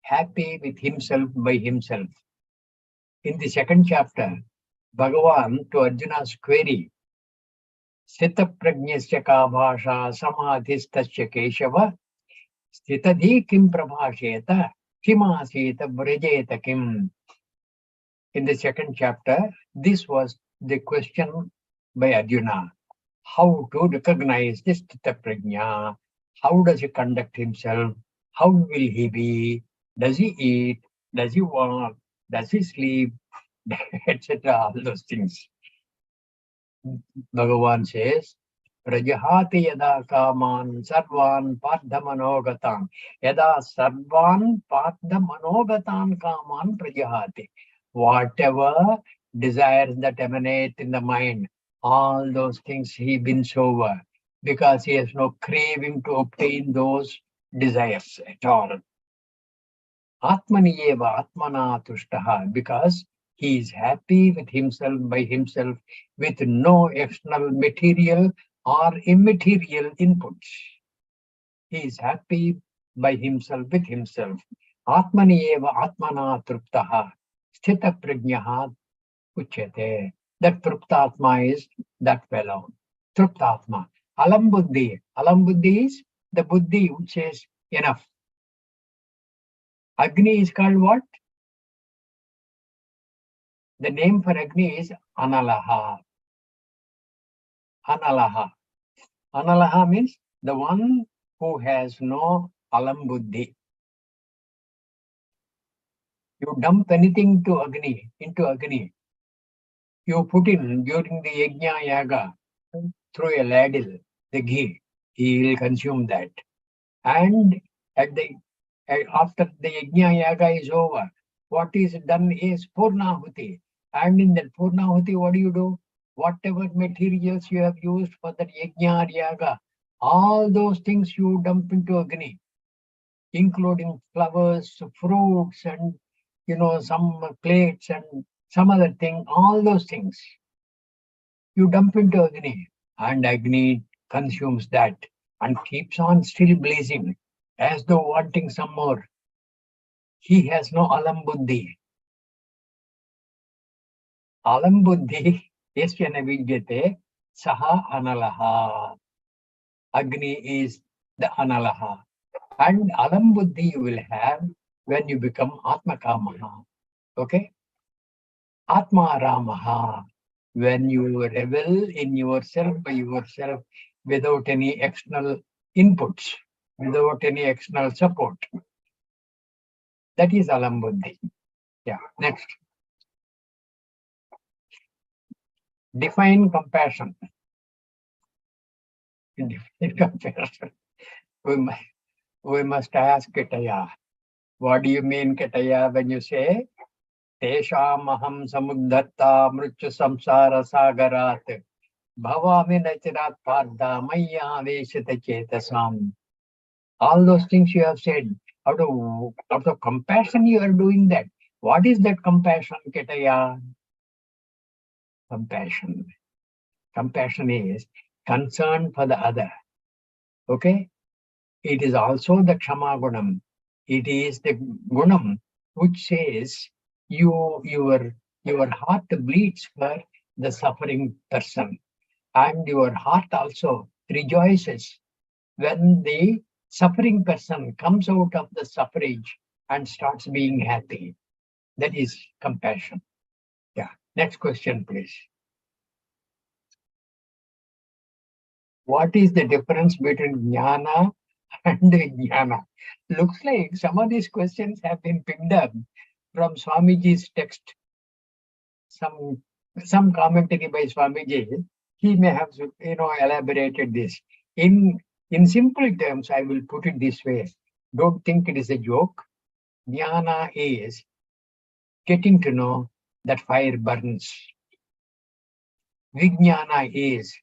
happy with himself by himself. In the second chapter, Bhagavan to Arjuna's query, Sthita prajnasya ka bhasha samadhistasya keshava sthitadhi kim prabhasheta kimasita vrajeta kim. In the second chapter, this was the question by Arjuna. How to recognize this Sthita prajna? How does he conduct himself? How will he be? Does he eat? Does he walk? Does he sleep? Etc. All those things. Bhagavan says, Prajahati yada kaman sarvan padhamanogatan. Yada sarvan padhamanogatan kaman prajahati. Whatever desires that emanate in the mind, all those things he wins over because he has no craving to obtain those desires at all. Atmaniyeva atmana tushtaha, because he is happy with himself by himself with no external material or immaterial inputs. He is happy by himself with himself. Atmaniyeva atmana truptaha sthita prajnaha uchyate. That truptatma is that fellow. Truptatma. Alam buddhi. Alam buddhi is the buddhi which says enough. Agni is called what? The name for Agni is Analaha. Analaha. Analaha means the one who has no alam buddhi. You dump anything into Agni. You put in during the Yajna Yaga through a ladle, the ghee, he will consume that. And after the Yajna Yaga is over, what is done is Purnahuti. And in that Purnahuti, what do? Whatever materials you have used for that Yajna or Yaga, all those things you dump into Agni, including flowers, fruits, and some plates and some other thing, all those things. You dump into Agni, and Agni consumes that and keeps on still blazing as though wanting some more. He has no alam buddhi. Alam buddhi yasya na vidyate saha analaha. Agni is the analaha. And alam buddhi you will have when you become atma kamaha. Okay? Atma ramaha. When you revel in yourself by yourself without any external inputs, without any external support. That is alam buddhi. Yeah, next. Define compassion. Define compassion. We must ask Ketaya. What do you mean, Ketaya, when you say Teshamaham samuddatta mrityu samsara sagarat bhavami nachirat pardha maya veshita chetasam. All those things you have said, out of compassion you are doing that. What is that compassion, Ketaya? Compassion. Compassion is concern for the other. Okay? It is also the Kshama Gunam. It is the Gunam which says your heart bleeds for the suffering person. And your heart also rejoices when the suffering person comes out of the suffrage and starts being happy. That is compassion. Yeah. Next question, please. What is the difference between jnana and vijnana? Looks like some of these questions have been picked up from Swamiji's text. Some commentary by Swamiji, he may have elaborated this. In simple terms, I will put it this way. Don't think it is a joke. Jnana is getting to know that fire burns. Vijnana is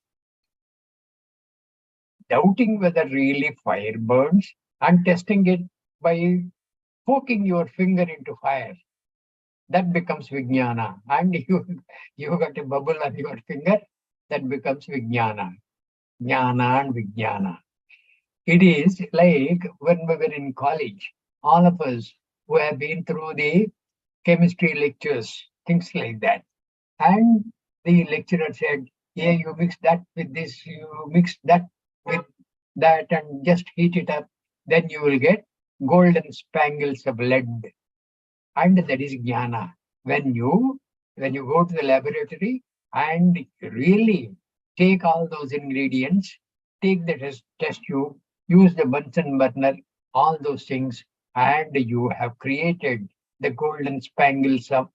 doubting whether really fire burns and testing it by poking your finger into fire. that becomes Vijnana. And you got a bubble on your finger, that becomes Vijnana. Jnana and Vijnana. It is like when we were in college, all of us who have been through the chemistry lectures, things like that. And the lecturer said, yeah, you mix that with this, you mix that with that and just heat it up. Then you will get golden spangles of lead. And that is jnana. When you go to the laboratory and really take all those ingredients, take the test tube, use the Bunsen burner, all those things, and you have created the golden spangles of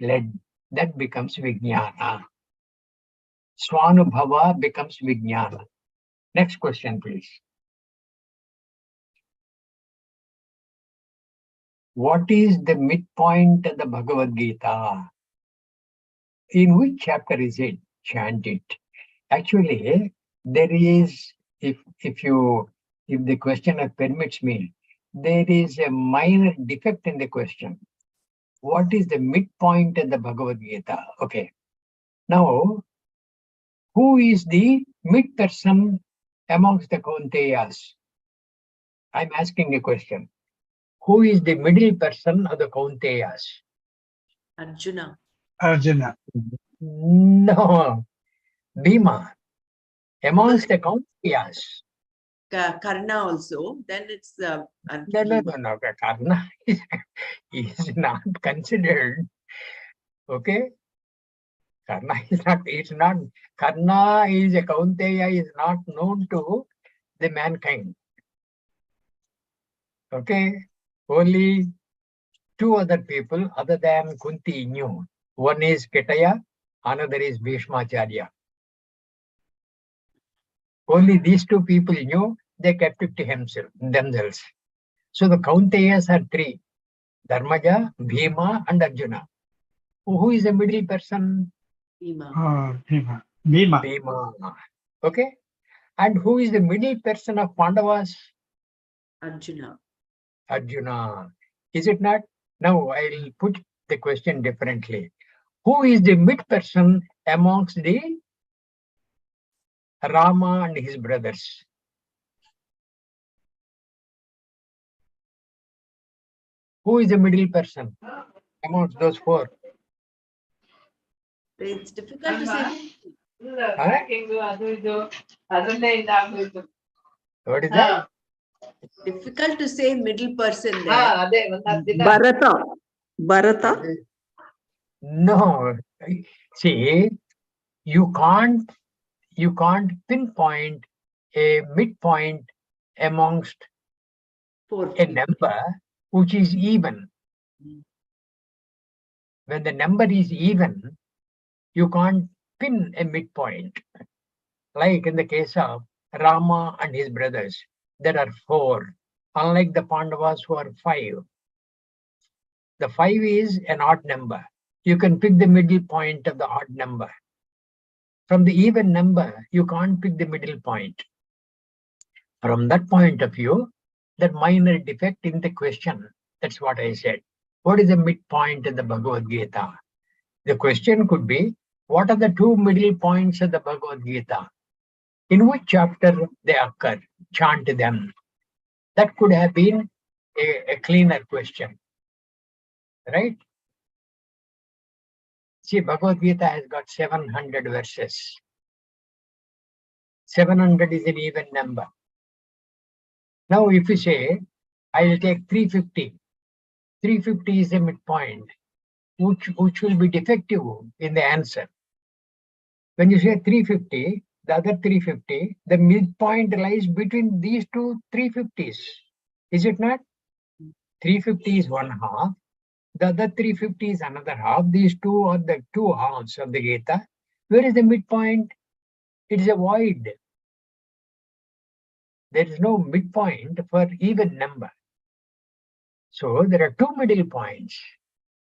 lead. That becomes Vijnana. Swanubhava becomes Vijnana. Next question, please. What is the midpoint of the Bhagavad Gita? In which chapter is it? Chant it. Actually, there is, if the questioner permits me, there is a minor defect in the question. What is the midpoint of the Bhagavad Gita? Okay. Now, who is the mid person amongst the Kaunteyas? I'm asking a question. Who is the middle person of the Kaunteyas? Arjuna. Arjuna. No, Bhima. Amongst the Kaunteyas. Karna also. Then it's No. Karna is not considered. Okay. Karna is not. Karna is a Kaunteya is not known to the mankind. Okay. Only two other people other than Kunti knew. One is Ketaya, another is Bhishmacharya. Only these two people knew, they kept it to themselves. So the Kaunteyas are three: Dharmaja, Bhima, and Arjuna. Who is the middle person? Bhima. Bhima. Bhima. Bhima. Okay. And who is the middle person of Pandavas? Arjuna. Arjuna. Is it not? Now I'll put the question differently. Who is the mid person amongst the Rama and his brothers? Who is the middle person amongst those four? It's difficult to say. What is that? Difficult to say middle person there. Bharata. No. See, you can't pinpoint a midpoint amongst Fourth. a number which is even. When the number is even, you can't pin a midpoint. Like in the case of Rama and his brothers, there are four, unlike the Pandavas who are five. The 5 is an odd number. You can pick the middle point of the odd number. From the even number, you can't pick the middle point. From that point of view, that minor defect in the question, that's what I said. What is the midpoint in the Bhagavad Gita? The question could be, what are the two middle points of the Bhagavad Gita? In which chapter they occur? Chant them. That could have been a cleaner question. Right? See, Bhagavad Gita has got 700 verses. 700 is an even number. Now, if you say, I will take 350. 350 is a midpoint, which will be defective in the answer. When you say 350, the other 350, the midpoint lies between these two 350s. Is it not? 350 is one half. The other 350 is another half. These two are the two halves of the Gita. Where is the midpoint? It is a void. There is no midpoint for even number. So there are two middle points.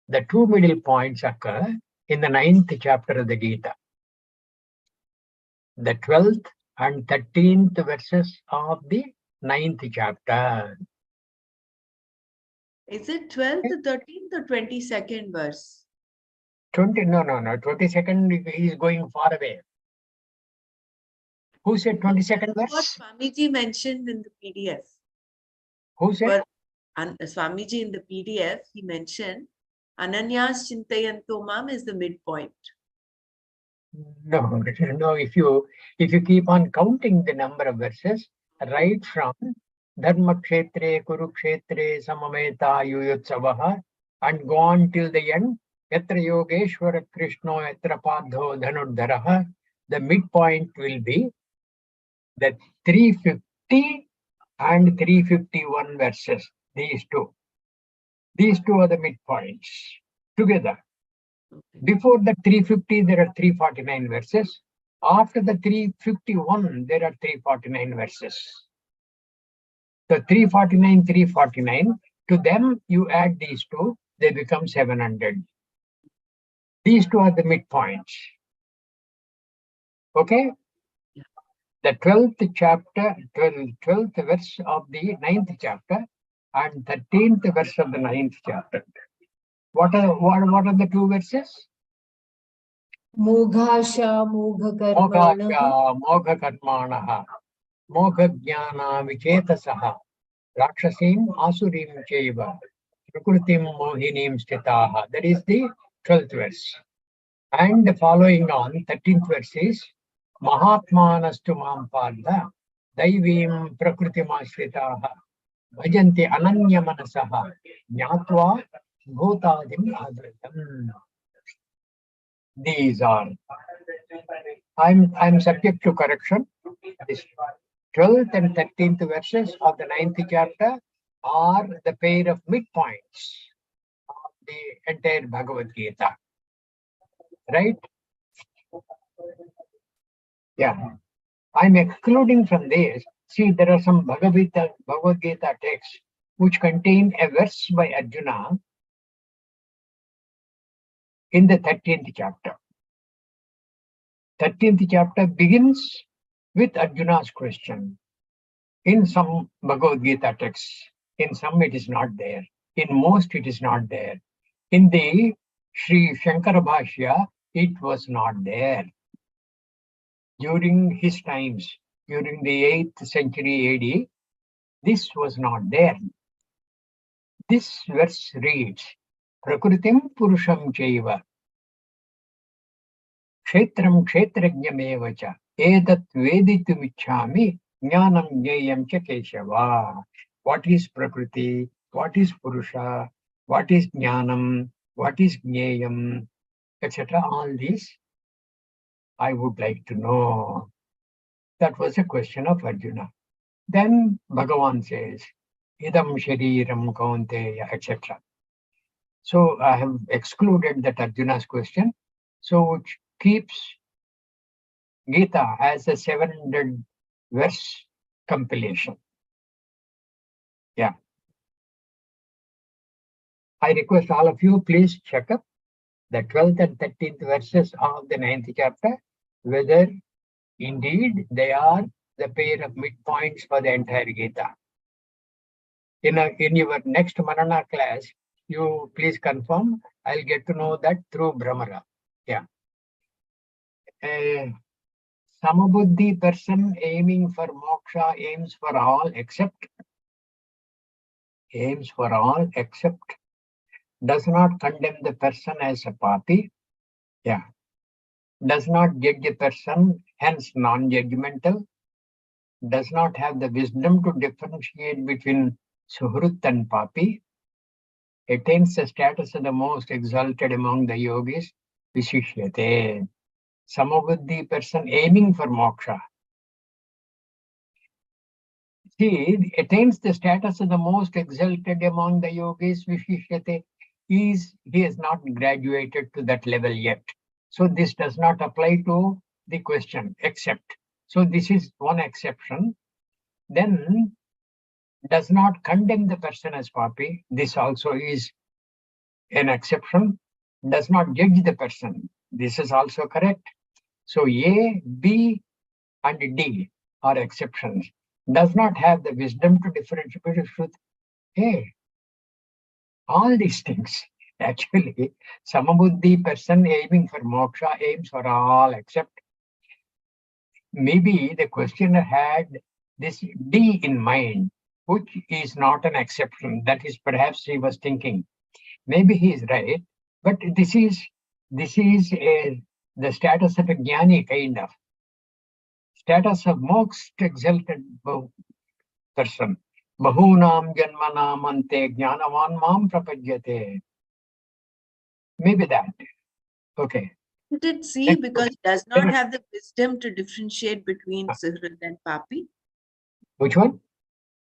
The two middle points occur in the 9th chapter of the Gita. The 12th and 13th verses of the 9th chapter. Is it 12th, 13th, or 22nd verse? 20, no, 22nd is going far away. Who said 22nd What verse? Swamiji mentioned in the PDF. Who said? But Swamiji in the PDF, he mentioned Ananyas Chintayanto Mam is the midpoint. No, if you keep on counting the number of verses, right from Dharma Kshetre, Kurukshetre, Samameta, Yuyutsavaha, and go on till the end, Yatra Yogeshwara Krishno, Yatra Padho, Dhanuddharaha, the midpoint will be the 350 and 351 verses, these two. These two are the midpoints together. Before the 350, there are 349 verses. After the 351, there are 349 verses. So 349, 349, to them you add these two, they become 700. These two are the midpoints. Okay? The 12th chapter, 12th verse of the 9th chapter and 13th verse of the 9th chapter. What are the two verses? Moghasha Moghakarmanaha. Moghakarmanaha, Moghajnana Vichetasaha, Rakshasim Asurim Chaiva, Prakritim Mohinim Stitaha. That is the 12th verse. And the following on, 13th verse is Mahatmanastu Mam Padha, Daivim Prakritim Ashritaha, Bhajanti Ananya Manasaha, Jnatva Bhutadim Adritam. These are. I'm subject to correction. This 12th and 13th verses of the 9th chapter are the pair of midpoints of the entire Bhagavad Gita. Right? Yeah. I'm excluding from this. See, there are some Bhagavad Gita texts which contain a verse by Arjuna in the 13th chapter. 13th chapter begins with Arjuna's question. In some Bhagavad Gita texts, in some it is not there. In most it is not there. In the Sri Shankara Bhashya, it was not there. During his times, during the 8th century AD, this was not there. This verse reads, Prakritim Purusham Chaiva, Kshetram Kshetrajnamevacha, Edat Veditumichami, Jnanam Jnayam Cha Keshava. What is Prakriti? What is Purusha? What is Jnanam? What is Jnayam? Etc. All these I would like to know. That was a question of Arjuna. Then Bhagavan says, Idam Shariram Kaunteya, etc. So I have excluded that Arjuna's question. So which keeps Gita as a 700 verse compilation. Yeah. I request all of you, please check up the 12th and 13th verses of the 9th chapter, whether indeed they are the pair of midpoints for the entire Gita. In your next Manana class, you please confirm. I'll get to know that through Brahmara. Yeah. Samabuddhi person aiming for moksha aims for all except, does not condemn the person as a papi. Yeah. Does not judge a person, hence non-judgmental. Does not have the wisdom to differentiate between suhrut and papi. Attains the status of the most exalted among the yogis, visishyate. Samabuddhi person aiming for moksha. See, attains the status of the most exalted among the yogis, visishyate. He has not graduated to that level yet. So this does not apply to the question, except. So this is one exception. Then does not condemn the person as papi. This also is an exception. Does not judge the person. This is also correct. So A, B, and D are exceptions. Does not have the wisdom to differentiate between truth. Hey, All these things. Actually, Samabuddhi person aiming for moksha aims for all, except maybe the questioner had this D in mind, which is not an exception. That is perhaps he was thinking. Maybe he is right, but this is the status of a jnani, kind of status of most exalted person. Bahunam janmanam ante jnanavan mam prapajyate. Maybe that. Okay. Isn't it C Next because it does not have the wisdom to differentiate between Suhrit and Papi? Which one?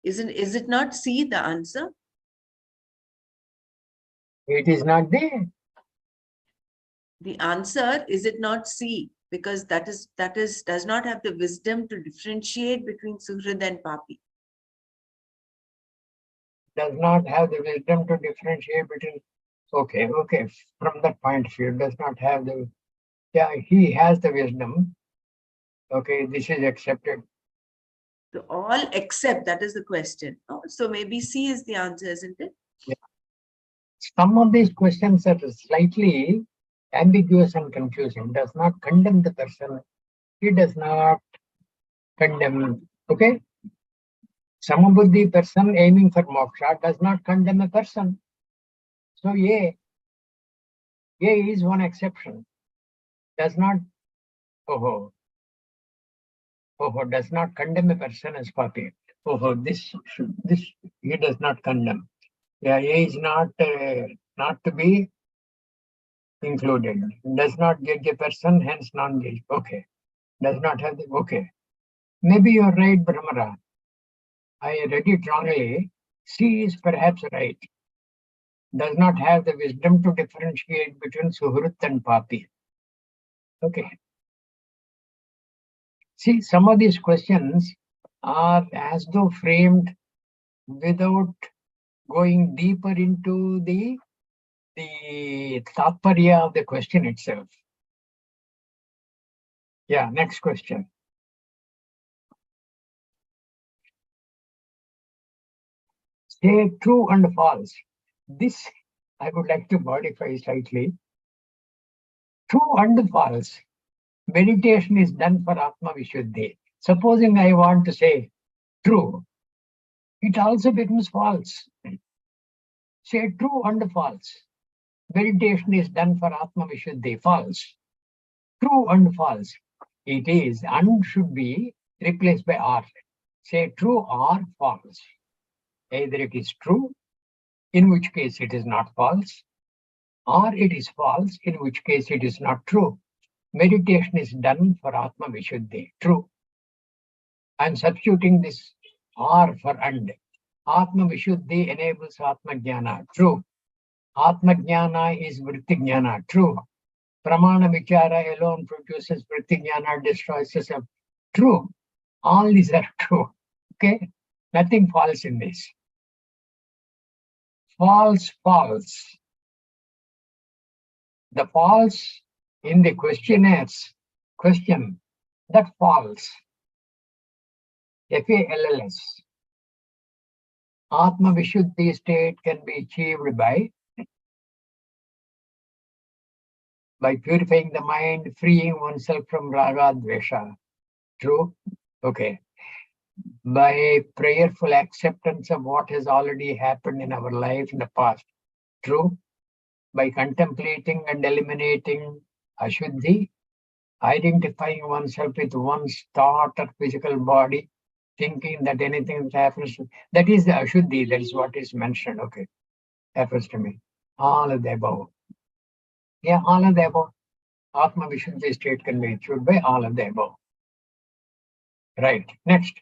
Is it not C the answer? It is not there. The answer, is it not C? Because that does not have the wisdom to differentiate between Suhrit and Papi. Does not have the wisdom to differentiate between. Okay. From that point of view, does not have the. Yeah, he has the wisdom. Okay, this is accepted. So all except, that is the question. Oh, so maybe C is the answer, isn't it? Yeah. Some of these questions are slightly ambiguous and confusing. Does not condemn the person. He does not condemn. Okay. Samabuddhi person aiming for moksha does not condemn a person. So A is one exception. Does not does not condemn a person as papi. This he does not condemn. Yeah, A is not to be included. Does not judge a person, hence non-judge. Okay. Does not have the okay. Maybe you're right, Brahmara. I read it wrongly. C is perhaps right. Does not have the wisdom to differentiate between Suhrit and Papi. Okay. See, some of these questions are as though framed without going deeper into the tatparya of the question itself. Yeah, next question. Say true and false. This I would like to modify slightly. True and false. Meditation is done for Atma Vishuddhi. Supposing I want to say true, it also becomes false. Say true and false. Meditation is done for Atma Vishuddhi. False. True and false. It is and should be replaced by or. Say true or false. Either it is true, in which case it is not false, or it is false, in which case it is not true. Meditation is done for Atma Vishuddhi. True. I am substituting this or for and. Atma Vishuddhi enables Atma Jnana. True. Atma Jnana is Vritti Jnana. True. Pramana Vichara alone produces Vritti Jnana, destroys the self. True. All these are true. Okay. Nothing false in this. False. The false in the questionnaires question, that false. FALLS. Atma Vishuddhi state can be achieved by purifying the mind, freeing oneself from raga dvesha. True? Okay. By prayerful acceptance of what has already happened in our life in the past. True? By contemplating and eliminating ashuddhi, identifying oneself with one's thought or physical body, thinking that anything that happens, that is the ashuddhi, that is what is mentioned. Okay. Happens to me. All of the above. Yeah, all of the above. Atma Vishuddhi state can be achieved by all of the above. Right. Next.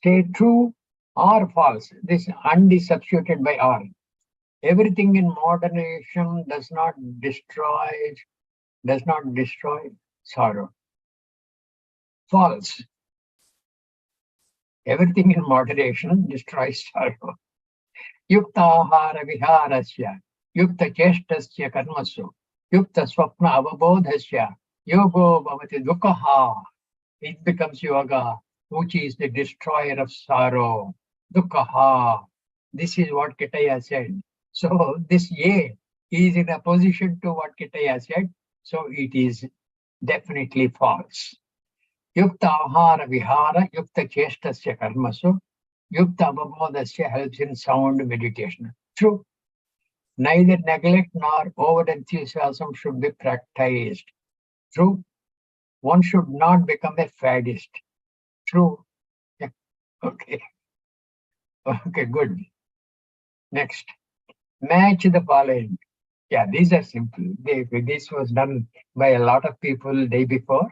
Say true or false. This and is substituted by or. Everything in moderation does not destroy sorrow. False. Everything in moderation destroys sorrow. Yukta ahara viharasya, yukta cheshtasya karmasu, yukta swapna avabodhasya, yogo bhavati dukkha. It becomes yoga, which is the destroyer of sorrow. Dukkha. This is what Kitaya said. So this A is in opposition to what Kitaya said. So it is definitely false. Yukta ahara vihara yukta cheshtasya karmasu yukta avabodhasya helps in sound meditation. True. Neither neglect nor over enthusiasm should be practiced. True. One should not become a faddist. True. Yeah. Okay. Okay, good. Next. Match the following. Yeah, these are simple. This was done by a lot of people day before.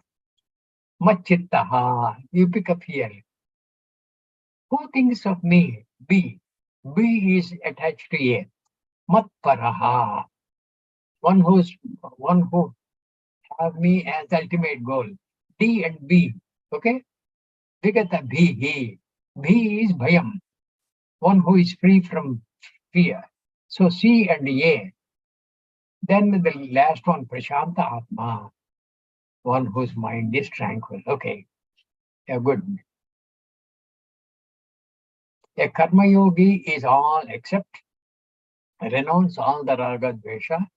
Machittaha. You pick up here. Who thinks of me? B. B is attached to A. Matparaha. One who have me as ultimate goal. D and B. Okay? Vigata bhihi. B is bhayam. One who is free from fear. So C and A. Then the last one, Prashanta Atma. One whose mind is tranquil. Okay. Yeah, good. A karma yogi is all except, renounce all the raga dvesha,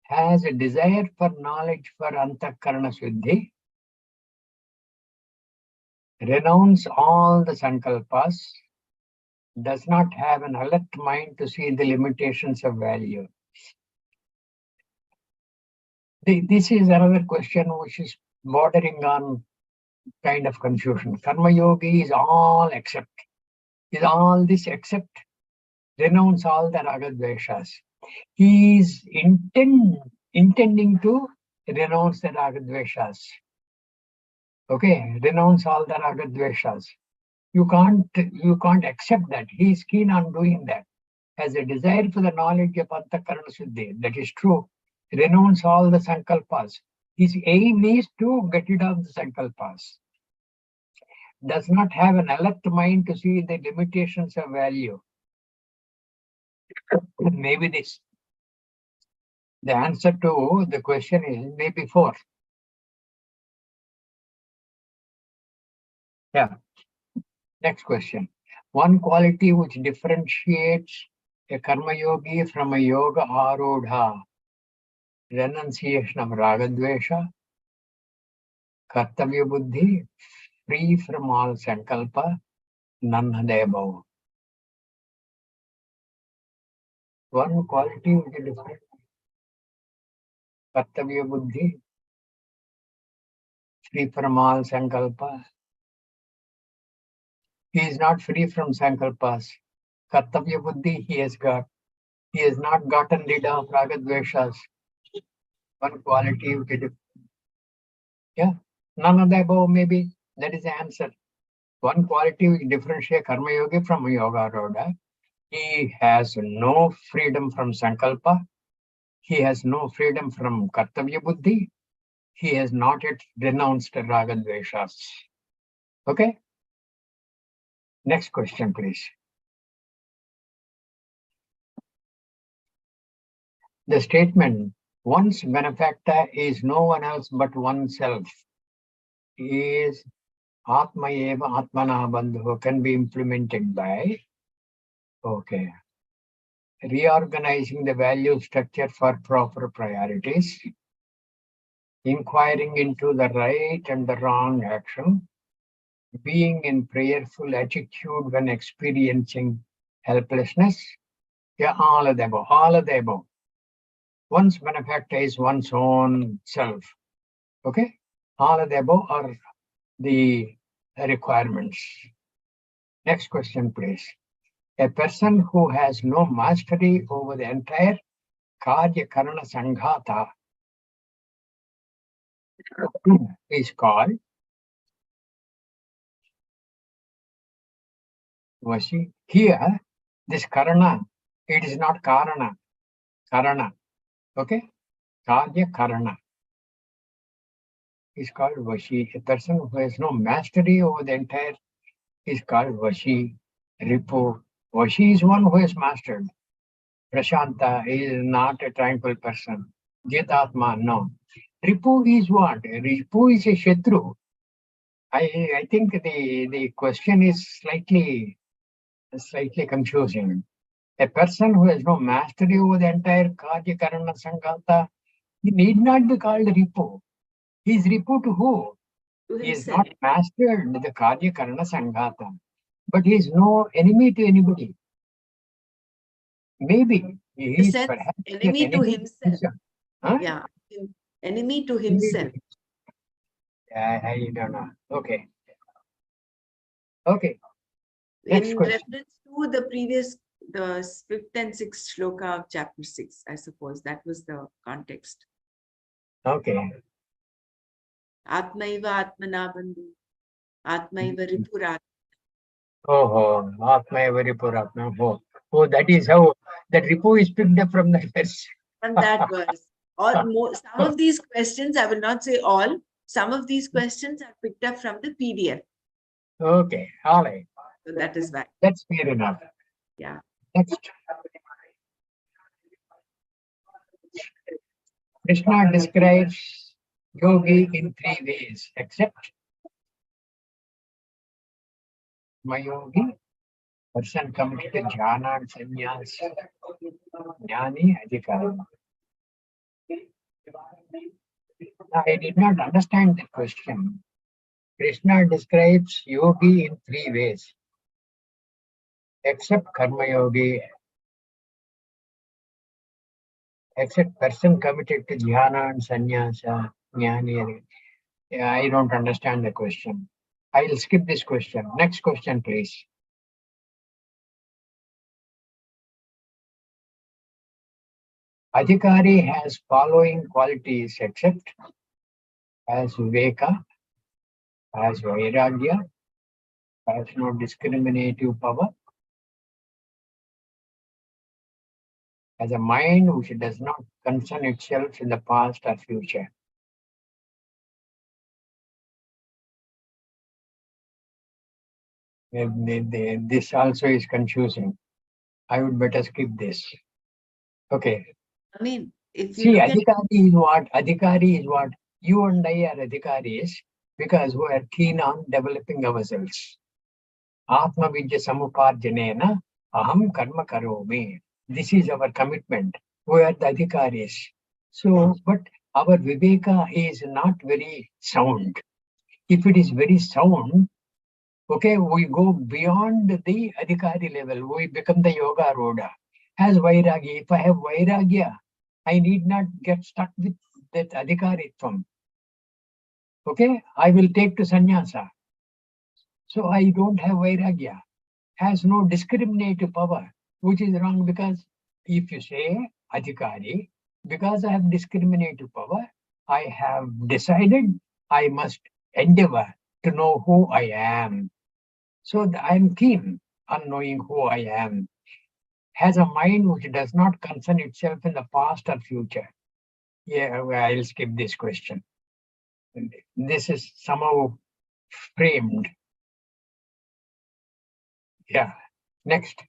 has a desire for knowledge for antakarana siddhi, renounce all the sankalpas, does not have an alert mind to see the limitations of value. This is another question which is bordering on kind of confusion. Karma yogi is all except, is all this except, renounce all the raga dveshas. He is intending to renounce the raga dveshas. Okay, renounce all the raga dveshas. You can't accept that. He is keen on doing that. Has a desire for the knowledge of antakarana siddhi. That is true. Renounce all the sankalpas. His aim is to get rid of the sankalpas. Does not have an alert mind to see the limitations of value. Maybe this. The answer to the question is maybe 4. Yeah. Next question. One quality which differentiates a karma yogi from a yoga arudha. Renunciation of raga dvesha, kartavya buddhi, free from all sankalpa, none of the above. One quality which is different. Kartavya buddhi, free from all sankalpa. He is not free from sankalpas. Kartavya buddhi he has got. He has not gotten rid of raga dveshas. One quality which is different. Yeah, none of the above maybe. That is the answer. One quality which differentiates karma yogi from a yoga arudha. He has no freedom from sankalpa. He has no freedom from kartavya buddhi. He has not yet renounced raga dveshas. Okay? Next question, please. The statement, one's benefactor is no one else but oneself, is Atma eva Atmana bandhu, can be implemented by, okay, reorganizing the value structure for proper priorities, inquiring into the right and the wrong action, being in prayerful attitude when experiencing helplessness. Yeah, all of the above, all of the above. One's benefactor is one's own self. Okay, all of the above are the requirements. Next question, please. A person who has no mastery over the entire Karya Karana Sanghata is called Vashi. Here, this Karana, it is not Karana. Karana. Okay? Karya Karana is called Vashi. A person who has no mastery over the entire is called Vashi. Ripu. Vashi is one who has mastered. Prashanta is not a tranquil person. Jitatma, no. Ripu is what? Ripu is a Shatru. I think the question is slightly slightly confusing. A person who has no mastery over the entire Karya Karana Sangata, he need not be called Ripu. He is Ripu to who? To He is himself. not mastered the Karya Karana Sangata, but he is no enemy to anybody. Maybe he In a is sense, perhaps an enemy to himself. Huh? Yeah. Enemy to Enemy to himself. I don't know. Okay. Okay. Next In question. reference to the previous, the fifth and sixth shloka of chapter 6, I suppose that was the context. Okay. Atmaiva Atmana Bandhu, Atmaiva Ripurat. Oh, Atmaya Varipuratma. Oh, that is how that Ripu is picked up from the verse. From that verse. Some of these questions, I will not say all, some of these questions are picked up from the PDF. Okay, all right. So that is why. That's fair enough. Yeah. Next. Krishna describes yogi in 3 ways, except Mayogi, person committed to jhana and sannyas, jnani, adhikari. I did not understand the question. Krishna describes yogi in 3 ways, except karma yogi, except person committed to jhana and sannyasa, jnani. Yeah, I don't understand the question. I will skip this question. Next question, please. Adhikari has following qualities except as Viveka, as Vairagya, has no discriminative power, has a mind which does not concern itself in the past or future. This also is confusing. I would better skip this. Okay. I mean, if you See, look at Adhikari is what? Adhikari is what? You and I are Adhikaris because we are keen on developing ourselves. Atma Vidya Samuparjanena Aham Karma Karomi. This is our commitment. We are the Adhikaris. So, but our Viveka is not very sound. If it is very sound, okay, we go beyond the Adhikari level. We become the Yoga Roda. As Vairagya, if I have Vairagya, I need not get stuck with that Adhikaritvam. Okay, I will take to sannyasa. So I don't have Vairagya. Has no discriminative power, which is wrong because if you say Adhikari, because I have discriminative power, I have decided I must endeavor to know who I am. So I'm keen on knowing who I am. Has a mind which does not concern itself in the past or future. Yeah, well, I'll skip this question. This is somehow framed. Yeah, next.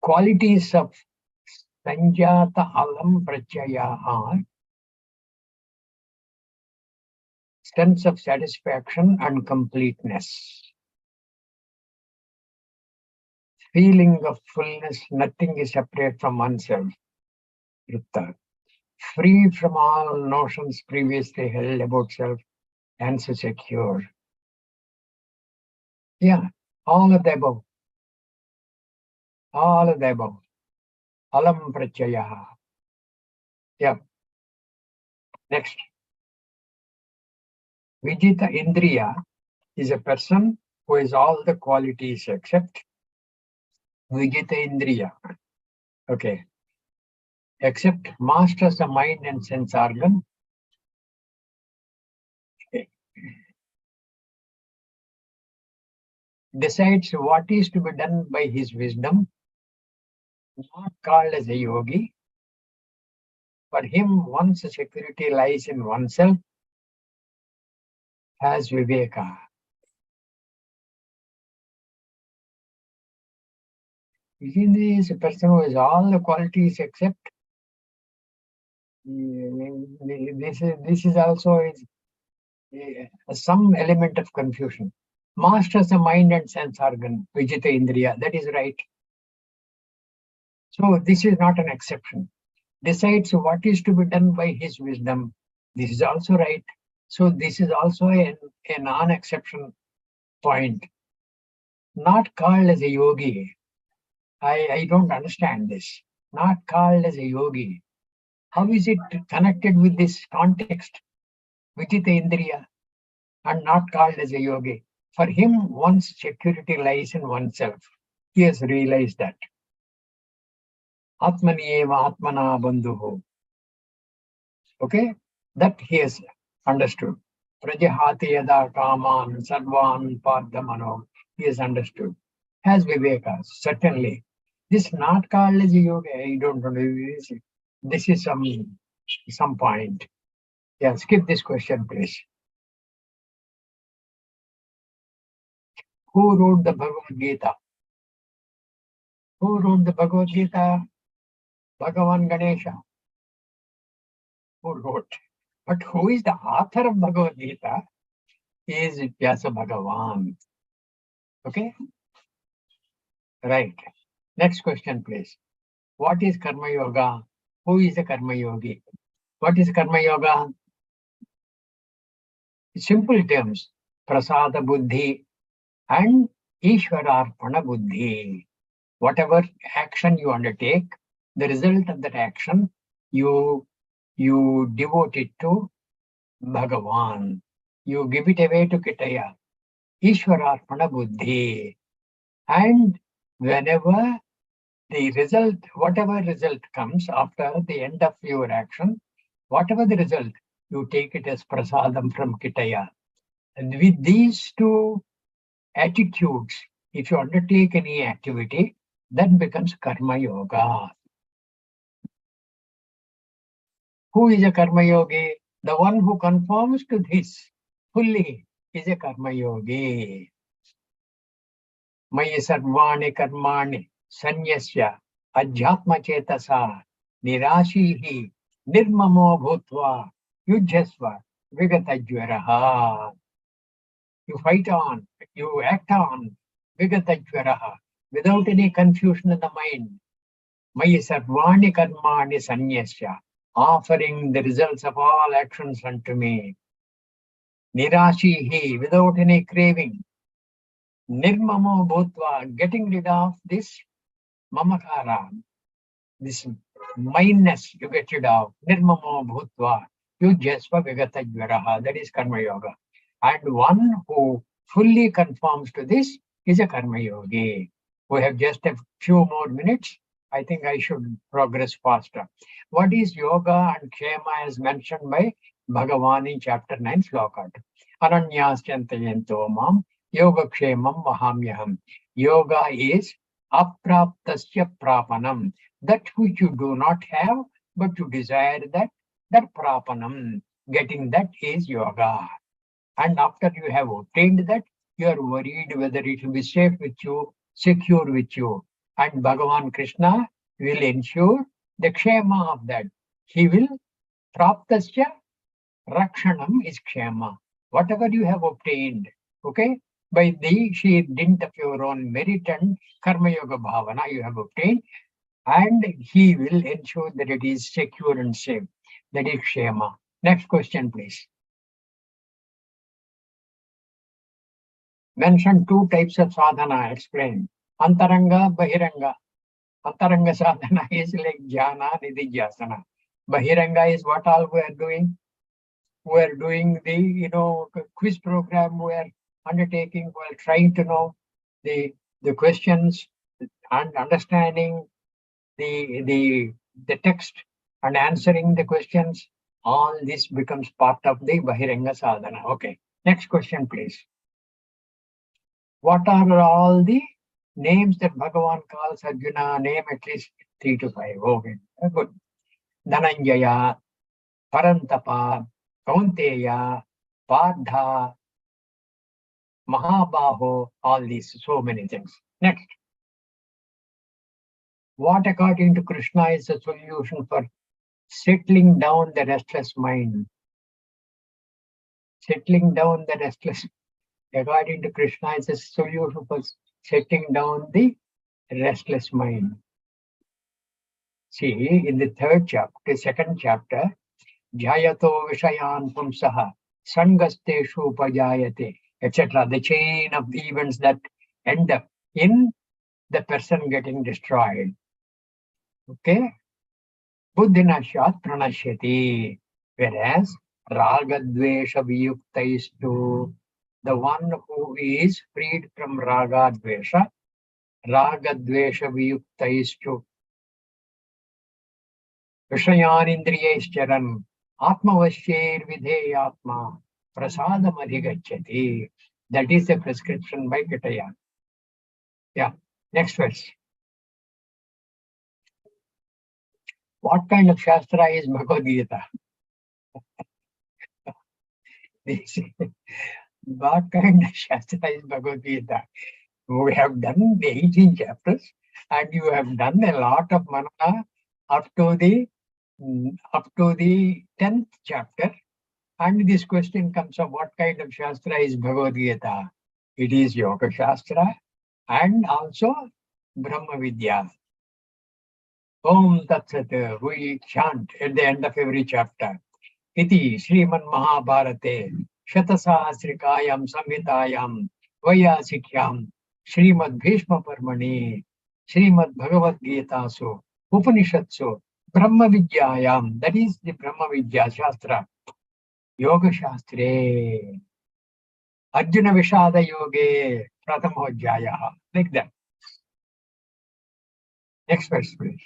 Qualities of Sanjata Alam Pratyaya are sense of satisfaction and completeness. Feeling of fullness, nothing is separate from oneself. Free from all notions previously held about self and so secure. Yeah, all of the above. All of the above. Alam Pratyaya. Yeah. Next. Vijita Indriya is a person who has all the qualities except Vijita Indriya. Okay. Except masters the mind and sense organ. Okay. Decides what is to be done by his wisdom, not called as a yogi. For him, one's security lies in oneself, has Viveka. Vijindri is a person who has all the qualities except this is also some element of confusion. masters the mind and sense organ, Vijita Indriya. That is right. So this is not an exception. Decides what is to be done by his wisdom. This is also right. So this is also a non-exception point. Not called as a yogi. I don't understand this. Not called as a yogi. How is it connected with this context? Vijita Indriya and not called as a yogi. For him, one's security lies in oneself. He has realized that. Atmani eva atmana bandhuho. Okay, that he has understood. Prajahati yada kaman sarvan pardhamano. He has understood. Has Viveka, certainly. This not called as a yoga. I don't know. This is some point. Yeah, skip this question, please. Who wrote the Bhagavad Gita? Who wrote the Bhagavad Gita? Bhagavan Ganesha. Who wrote? But who is the author of Bhagavad Gita? He is Vyasa Bhagavan. Okay? Right. Next question, please. What is Karma Yoga? Who is a Karma Yogi? What is Karma Yoga? Simple terms. Prasada Buddhi and Ishwararpana Buddhi. Whatever action you undertake, the result of that action, you devote it to Bhagavan. You give it away to Kitaya. Ishwararpana Buddhi. And whenever the result, whatever result comes after the end of your action, whatever the result, you take it as prasadam from Kitaya. And with these two attitudes, if you undertake any activity, that becomes Karma Yoga. Who is a Karma Yogi? The one who conforms to this fully is a Karma Yogi. Maya sarvani karmani sanyasya adhyatma chetasa nirashihi nirmamo bhutva yujhasva vigatajvaraha. You fight on, you act on vigatajvaraha without any confusion in the mind. Maya sarvani karmani sanyasya, offering the results of all actions unto me. Nirashihi, without any craving. Nirmamo bhutva, getting rid of this mamakara, this mindness you get rid of. Nirmamo bhutva, yujhasva vigatajvaraha. That is Karma Yoga. And one who fully conforms to this is a Karma Yogi. We have just a few more minutes. I think I should progress faster. What is yoga and kshema as mentioned by Bhagavan in chapter 9, sloka 2. Ananyasyantayanto mam yoga kshemam mahamyaham. Yoga is apraptasya prapanam. That which you do not have, but you desire that prapanam. Getting that is yoga. And after you have obtained that, you are worried whether it will be safe with you, secure with you. And Bhagavan Krishna will ensure the kshema of that. He will praptasya rakshanam is kshema. Whatever you have obtained, okay, by the sheer dint of your own merit and karma yoga bhavana you have obtained, and he will ensure that it is secure and safe. That is kshema. Next question, please. Mention two types of sadhana, explain. Antaranga, Bahiranga. Antaranga sadhana is like jnana, nididhyasana. Bahiranga is what all we are doing. We are doing the quiz program. We are undertaking. We are trying to know the questions and understanding the text and answering the questions. All this becomes part of the Bahiranga sadhana. Okay. Next question, please. What are all the names that Bhagavan calls Arjuna? Name at least 3 to 5. Okay, good. Dhananjaya, Parantapa, Kaunteya, Pardha, Mahabaho, all these, so many things. Next. What according to Krishna is the solution for settling down the restless mind? Settling down the restless. according to Krishna, is a solution for setting down the restless mind. See, in the second chapter, Jhayato Vishayan Pumsaha, Sangasteshu Pajayate, etc. The chain of events that end up in the person getting destroyed. Okay? Buddhinashat pranashyati. Whereas Ragadvesha viyuktaistu, the one who is freed from Ragadvesha, Ragadvesha viyuktaistu, Vishayanindriyaischaran, Atmavashyer vidheyatma, prasadam adhigachyati. That is the prescription by Kitaya. Yeah, next verse. What kind of Shastra is Bhagavad Gita? What kind of Shastra is Bhagavad Gita? We have done the 18 chapters and you have done a lot of manana up to the 10th chapter. And this question comes up, what kind of Shastra is Bhagavad Gita? It is Yoga Shastra and also Brahma Vidya. Om Tat Sat, we chant at the end of every chapter. Iti Srimad Mahabharate, Shatasahasrikayam Samhitayam, Vayasikyam, Srimad Bhishma Parmani, Srimad Bhagavad Gita Su, Upanishatsu, Brahma Vidyayam, that is the Brahma Vidya Shastra, Yoga Shastre, Arjuna Vishada Yoge, Prathamojjaya, like that. Next verse, please.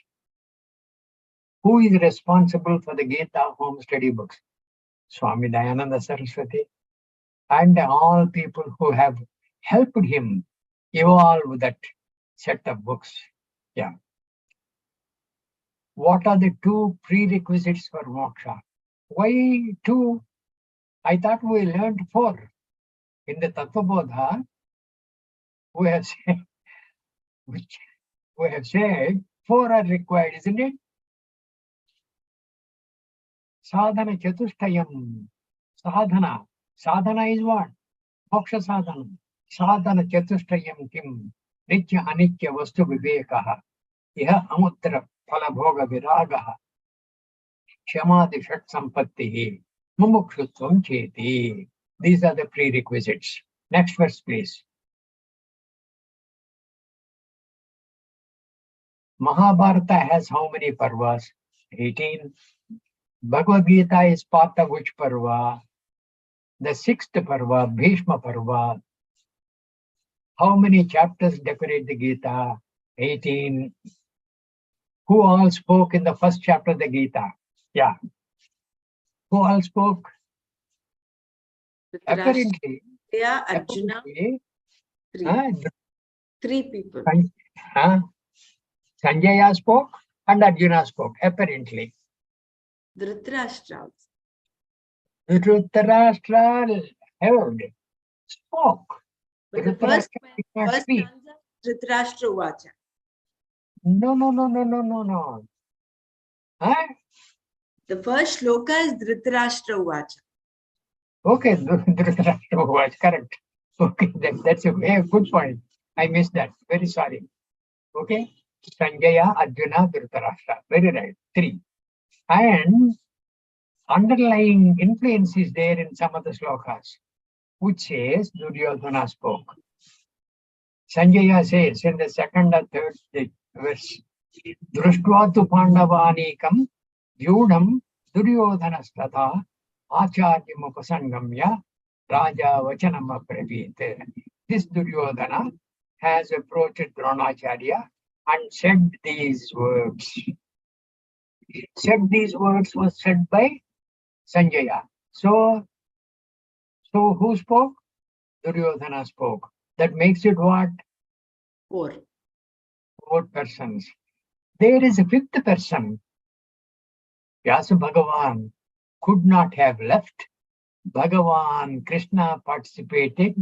Who is responsible for the Gita home study books? Swami Dayananda Saraswati and all people who have helped him evolve that set of books. Yeah. What are the 2 prerequisites for moksha? Why 2? I thought we learned 4. In the Tattva Bodha, we have said 4 are required, isn't it? Sadhana Chatushtayam. Sadhana. Sadhana is what? Moksha sadhana. Sadhana Chatushtayam kim. Nitya Anitya Vastu Vivekaha. Iha Amutra Phalabhoga Viragaha. Shamadi Shat Sampattihi. Mumukshutvam Cheti. These are the prerequisites. Next verse, please. Mahabharata has how many parvas? 18. Bhagavad Gita is part of which parva? The 6th parva, Bhishma parva. How many chapters decorate the Gita? 18. Who all spoke in the first chapter of the Gita? Yeah. Who all spoke? Apparently. Yeah, Arjuna, Apparently, 3 people. Sanjaya spoke and Arjuna spoke, apparently. Dhritarashtra. Dhritarashtra heard, spoke. But the first did not speak. stanza, Dhritarashtra Uvacha. No. Huh? The first shloka is Dhritarashtra Uvacha. Okay, Dhritarashtra was correct. Okay, that's a very good point. I missed that. Very sorry. Okay, Sanjaya, Arjuna, Dhritarashtra. Very right. 3. And underlying influence is there in some of the slokas, which says Duryodhana spoke. Sanjaya says in the 2nd or 3rd verse, Drushtva tu Pandavanikam Vyudham Duryodhanasthatha Acharyam Upasangamya Raja Vachanam Apravit. This Duryodhana has approached Dronacharya and said these words. Said these words was said by Sanjaya. So who spoke? Duryodhana spoke. That makes it what? 4. 4 persons. There is a 5th person. Vyasa Bhagavan could not have left. Bhagavan Krishna participated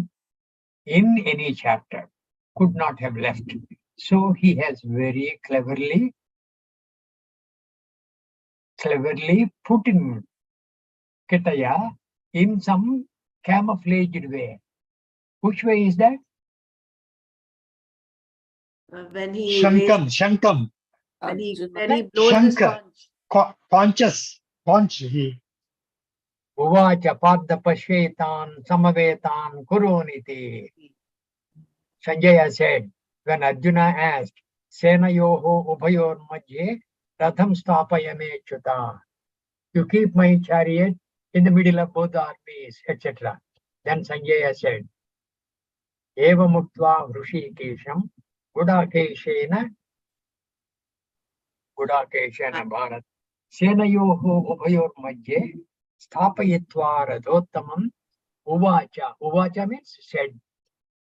in any chapter. Could not have left. So he has very cleverly put in Kitaya in some camouflaged way. Which way is that? When he Shankam, Shankam, when he Arjuna. blows his Shankar. conch. Conch, he. Uvacha Partha Pashyetan Samavetan Kuruniti. Sanjaya said, when Arjuna asked, Senayoho Ubhayor Madhye Ratham Stapayame Chuta. You keep my chariot in the middle of both armies, etc. Then Sanjaya said, Eva Muktva Hrushikesham Gudakeshena Bharat Senayoho Ubhayor Madhye Stapayitva Radhotamam Uvacha. Uvacha means said,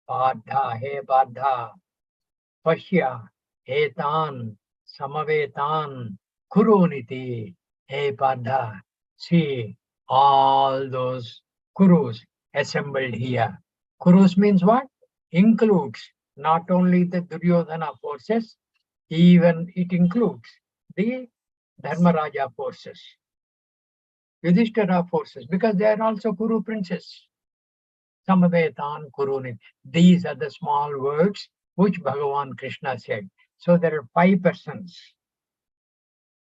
Partha, he Partha, Pashya, Etan, Samavetan, Kuruniti, he Partha. See all those Kurus assembled here. Kurus means what? Includes not only the Duryodhana forces, even it includes the Dharmaraja forces, Yudhishthira forces, because they are also Kuru princes. Samavetan Kurunit. These are the small words which Bhagavan Krishna said. So there are 5 persons,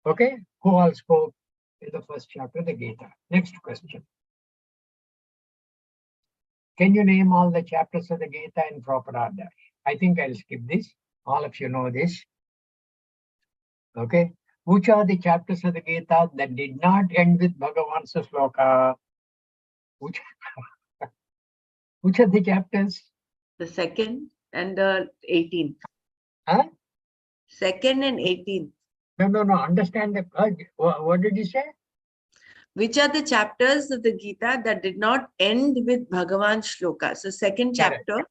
okay, who all spoke in the first chapter of the Gita. Next question. Can you name all the chapters of the Gita in proper order? I think I'll skip this. All of you know this. Okay. Which are the chapters of the Gita that did not end with Bhagavan's sloka? Which are the chapters? The second and the 18th. Huh? Second and 18th. No. Understand the what did you say? Which are the chapters of the Gita that did not end with Bhagavan shloka? So second Correct. chapter,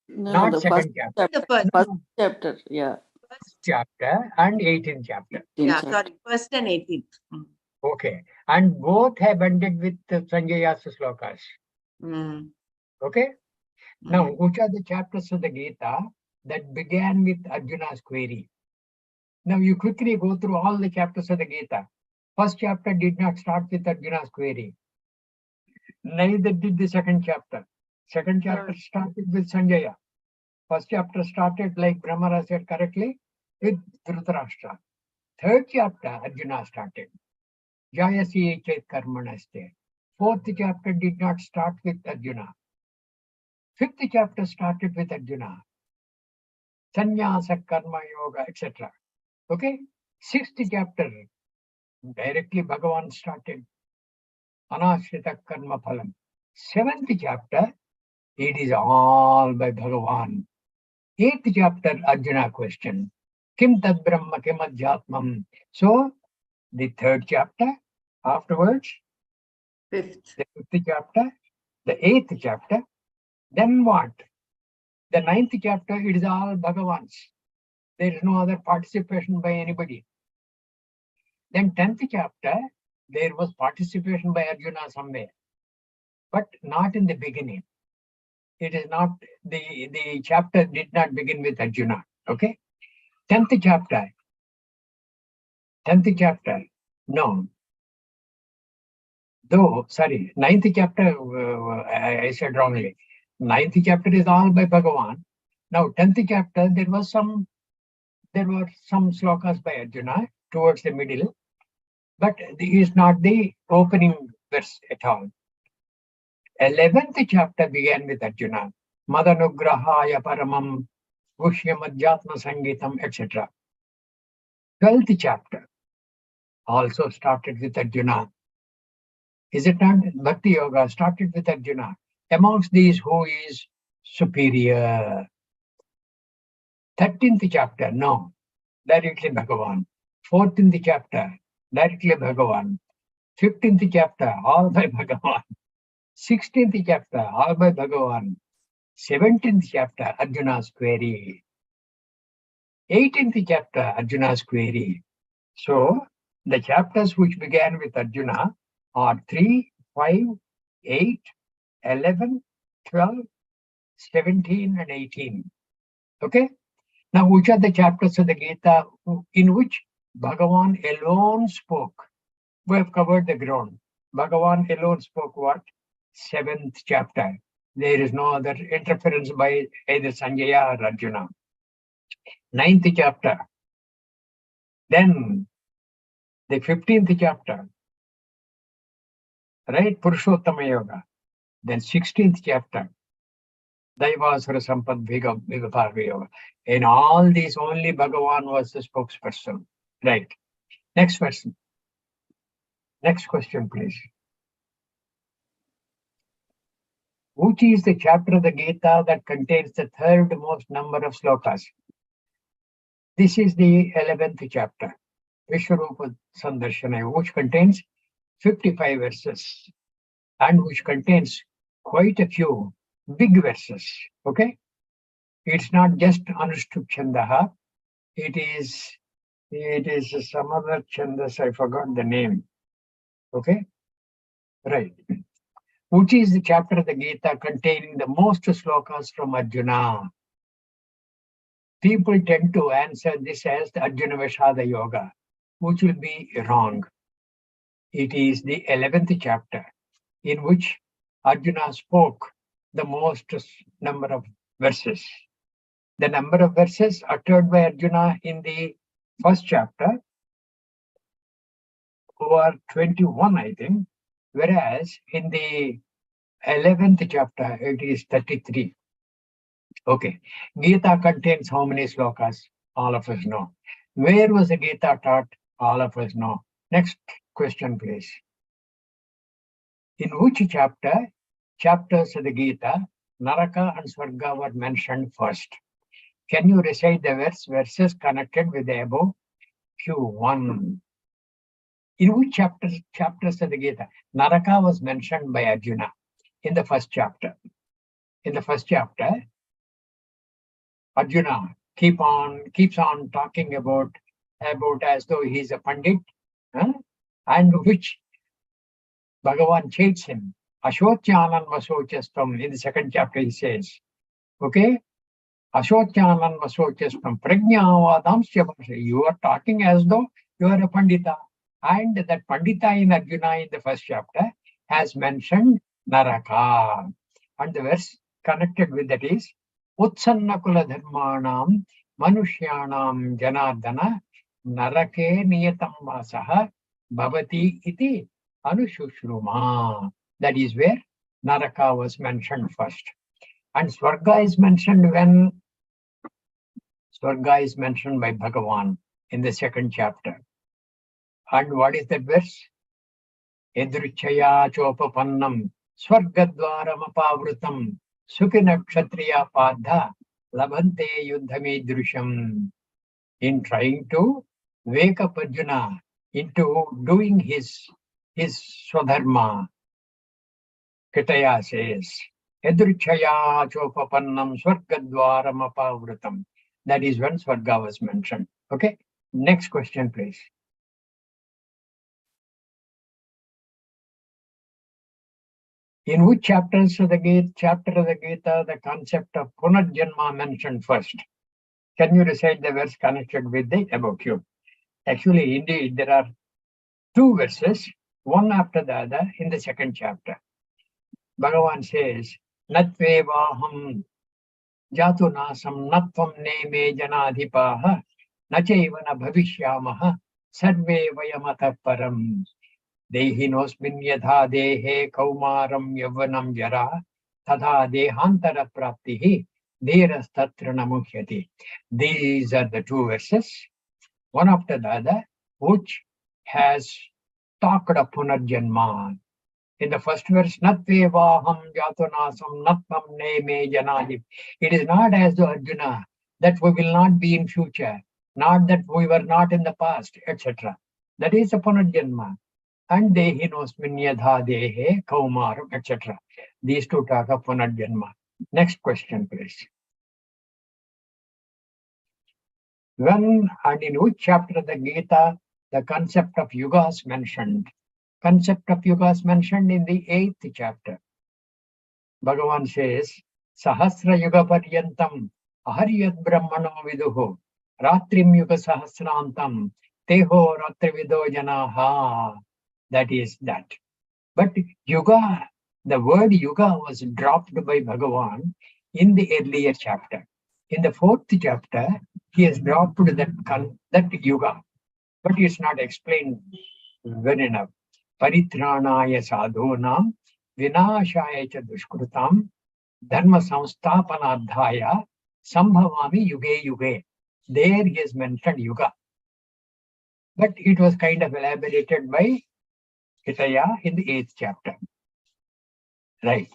No, Not the second first chapter. the first, First chapter, yeah. first Chapter and 18th chapter. yeah, chapter. sorry, first and 18th. Okay. And both have ended with Sanjaya's slokas. Mm. Okay. Now, Mm. which are the chapters of the Gita that began with Arjuna's query? Now, you quickly go through all the chapters of the Gita. First chapter did not start with Arjuna's query. Neither did the second chapter. Second chapter started with Sanjaya. First chapter started, like Brahmara said correctly, with Dhritarashtra. Third chapter, Arjuna started. Jayasi Chet Karmanaste. Fourth chapter did not start with Arjuna. Fifth chapter started with Arjuna. Sannyasa, Karma, Yoga, etc. Okay? Sixth chapter, directly Bhagavan started. Anashrita Karma Phalam. Seventh chapter, it is all by Bhagavan. Eighth chapter, Arjuna question. Kim tad Brahma kim adhyatmam. So, the third chapter, afterwards, Fifth. the fifth chapter, the eighth chapter, then what? The ninth chapter, it is all Bhagavan's. There is no other participation by anybody. Then 10th chapter, there was participation by Arjuna somewhere, but not in the beginning. It is not, the chapter did not begin with Arjuna, okay? 10th chapter, no. Though, sorry, 9th chapter, I said wrongly. 9th chapter is all by Bhagavan. Now, 10th chapter, there were some slokas by Arjuna towards the middle, but it is not the opening verse at all. 11th chapter began with Arjuna. Madanugrahaya paramam, Gushyam Adhyatma Sangitam, etc. 12th chapter also started with Arjuna. Is it not? Bhakti Yoga started with Arjuna. Amongst these, who is superior? 13th chapter, no, directly Bhagavan. 14th chapter, directly Bhagavan. 15th chapter, all by Bhagavan. 16th chapter, all by Bhagavan. 17th chapter, Arjuna's query. 18th chapter, Arjuna's query. So, the chapters which began with Arjuna are 3, 5, 8, 11, 12, 17, and 18. Okay? Now, which are the chapters of the Gita in which Bhagavan alone spoke? We have covered the ground. Bhagavan alone spoke what? 7th chapter. There is no other interference by either Sanjaya or Arjuna. 9th chapter. Then the 15th chapter, right? Purushottama Yoga. Then 16th chapter, Daivasura Sampad Vigapagya Yoga. In all these, only Bhagavan was the spokesperson. Right. Next person. Next question, please. Which is the chapter of the Gita that contains the third most number of slokas? This is the 11th chapter, Vishwarupa Sandarshana, which contains 55 verses and which contains quite a few big verses. Okay? It's not just Anushtup Chandaha. It is some other chandas, I forgot the name. Okay? Right. Which is the chapter of the Gita containing the most slokas from Arjuna? People tend to answer this as the Arjuna Vishada Yoga, which will be wrong. It is the 11th chapter in which Arjuna spoke the most number of verses. The number of verses uttered by Arjuna in the first chapter were 21, I think, whereas in the 11th chapter, it is 33. Okay. Gita contains how many slokas? All of us know. Where was the Gita taught? All of us know. Next question, please. In which chapters of the Gita, Naraka and Swarga were mentioned first? Can you recite the verses connected with the above? Q1. In which chapters of the Gita? Naraka was mentioned by Arjuna in the first chapter. In the first chapter, Arjuna keeps on talking about as though he's a pandit, and which Bhagavan chades him. Ashotyanan vasochastam. In the second chapter, he says, okay, Ashotyanan vasochastam prajnavadamsya. You are talking as though you are a pandita. And that pandita in Arjuna in the first chapter has mentioned Naraka. And the verse connected with that is, Utsannakula dharmanam manushyanam janardana narake niyatam vasaha bhavati iti anushushuruma. That is where Naraka was mentioned first. And Swarga is mentioned when? Swarga is mentioned by Bhagavan in the second chapter. And what is that verse? Edruchaya chopapannam swargadvaramapavrutam Sukhina Kshatriya Padha Labhante Yuddhamidrusham. In trying to wake up Arjuna into doing his swadharma, Kitaya says, Edruchaya Chopapannam Swargadvaram Apavrutam. That is when Swarga was mentioned. Okay. Next question, please. In which chapters of the Gita, the concept of Punarjanma mentioned first? Can you recite the verse connected with the above cube? Actually, indeed, there are two verses, one after the other, in the second chapter. Bhagavan says, Natvevaham jatunasam natvam neme janadhipaha nachaivana bhavishyamaha sarve vayamata param. Dehinosmin yatha dehe kaumaram yavanam jara tadha dehantara praptihi dherastatra namuhyati. These are the two verses, one after the other, which has talked of Punarjanma. In the first verse, Natvevaham jatunasam natvam neme janadip. It is not as though Arjuna, that we will not be in future, not that we were not in the past, etc. That is a Punarjanma. And dehinosmin yadha dehe kaumaram, etc. These two talk of Punarjanma. Next question, please. When and in which chapter of the Gita the concept of yugas mentioned? Concept of yugas mentioned in the 8th chapter. Bhagavan says, Sahasra yuga paryantam aharyat brahmano viduho ratrim yuga sahasrantam teho ratrivido janaha. That is that. But yuga The word yuga was dropped by Bhagavan in the earlier chapter. In the 4th chapter, he has dropped that yuga, but it's not explained well enough. Paritranaya sadhunam vinashaya cha dushkrutam dharma samsthapanadhaya sambhavami yuge yuge. There he has mentioned yuga, but it was kind of elaborated by Hitaya in the 8th chapter. Right.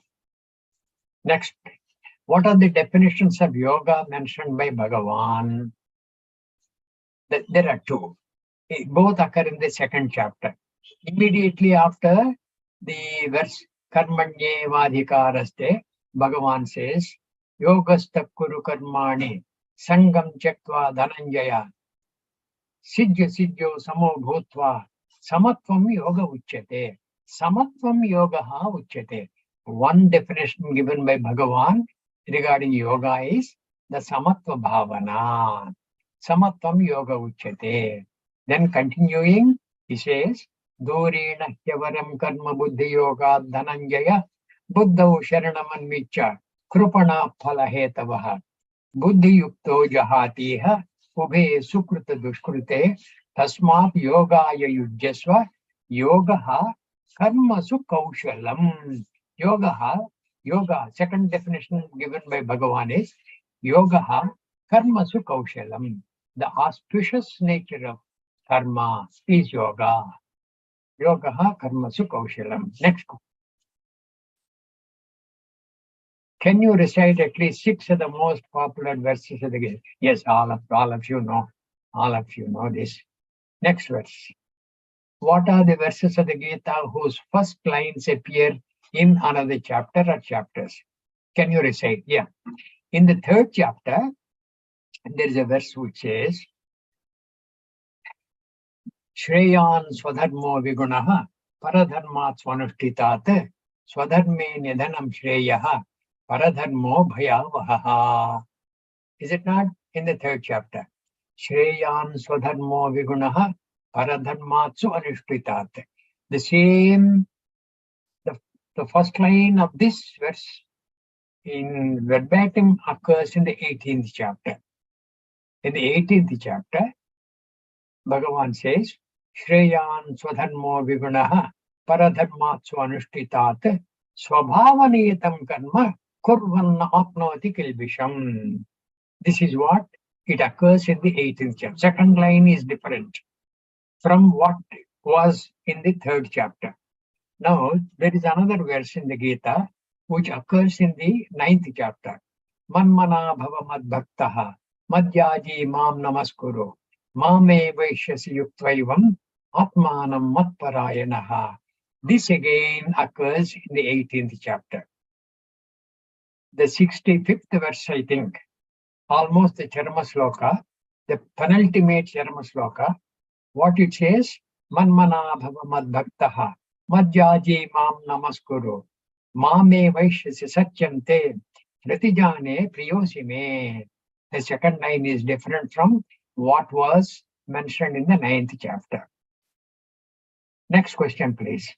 Next, what are the definitions of yoga mentioned by Bhagavan? There are 2. Both occur in the 2nd chapter. Immediately after the verse Karmanye Vadhikaraste, Bhagavan says, Yogastha Kuru Karmani Sangam Chektva Dhananjaya Sijya Sijyo Samo Bhutva Samatvam Yoga Uchyate. Samatvam Yoga Uchyate. One definition given by Bhagavan regarding yoga is the Samatva Bhavana. Samatvam Yoga Uchyate. Then continuing, he says, Dorena Hyavaram Karma Buddhi Yoga Dhananjaya Buddha Sharanamanmicha Krupana Phalahetavaha Buddhi Yukto Jahatiha Ube Sukruta Dushkrute Tasmat Yogaya Yujyasva Yogaha Karma Sukaushalam. Yoga, second definition given by Bhagavan is Yogaha Karma Sukaushalam. The auspicious nature of karma is yoga. Yogaha Karma Sukaushalam. Next. Can you recite at least 6 of the most popular verses of the Gita? Yes, all of you know. All of you know this. Next verse. What are the verses of the Gita whose first lines appear in another chapter or chapters? Can you recite? Yeah. In the 3rd chapter, there is a verse which says, Shreyan Swadharmo Vigunaha Paradharmat Swanushthitat Swadharme Nidhanam Shreyaha Paradharmo Bhayavaha. Is it not in the 3rd chapter? Shreyan Swadharmo Vigunaha Paradharmat Swanushthitat. The same, the first line of this verse in verbatim occurs in the 18th chapter. In the 18th chapter, Bhagavan says, Shreyan Swadharmo Vigunaha Paradharmat Swanushthitat Swabhavaniyatam Karma Kurvan Apnoti Kilbisham. This is what it occurs in the 18th chapter. Second line is different from what was in the 3rd chapter. Now, there is another verse in the Gita which occurs in the 9th chapter. Manmana bhava madbhaktaha madhyaji mam namaskuru mame vaishyasi yuktvaivam atmanam matparayanaha. This again occurs in the 18th chapter. The 65th verse, I think, almost the Charma Sloka, the penultimate Charma Sloka, what it says, Manmana bhava madbhaktaha madhyaji mam namaskuru mame vaishyasi satyante pratijane priyosime. The second line is different from what was mentioned in the 9th chapter. Next question, please.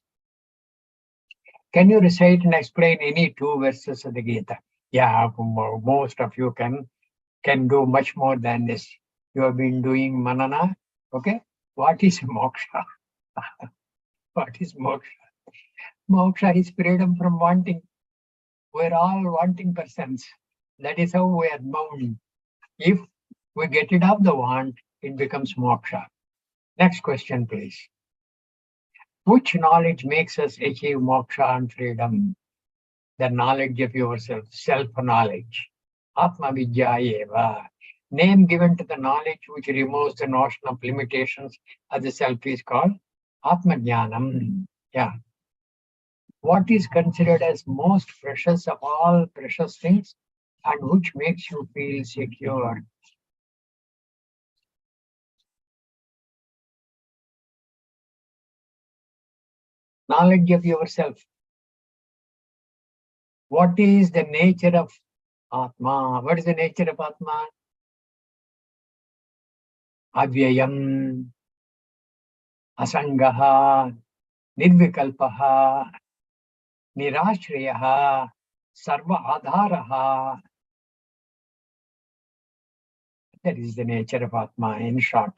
Can you recite and explain any 2 verses of the Gita? Yeah, most of you can do much more than this. You have been doing manana. Okay. What is moksha? What is moksha? Moksha is freedom from wanting. We're all wanting persons. That is how we are bound. If we get rid of the want, it becomes moksha. Next question, please. Which knowledge makes us achieve moksha and freedom? The knowledge of yourself, self-knowledge. Atma Vidya Eva. Name given to the knowledge which removes the notion of limitations of the self is called Atma Jnanam. Yeah. What is considered as most precious of all precious things and which makes you feel secure? Knowledge of yourself. What is the nature of Atma? What is the nature of Atma? Avyayam, Asangaha, Nirvikalpaha. nirashriyaha, sarva adharaha. That is the nature of Atma in short.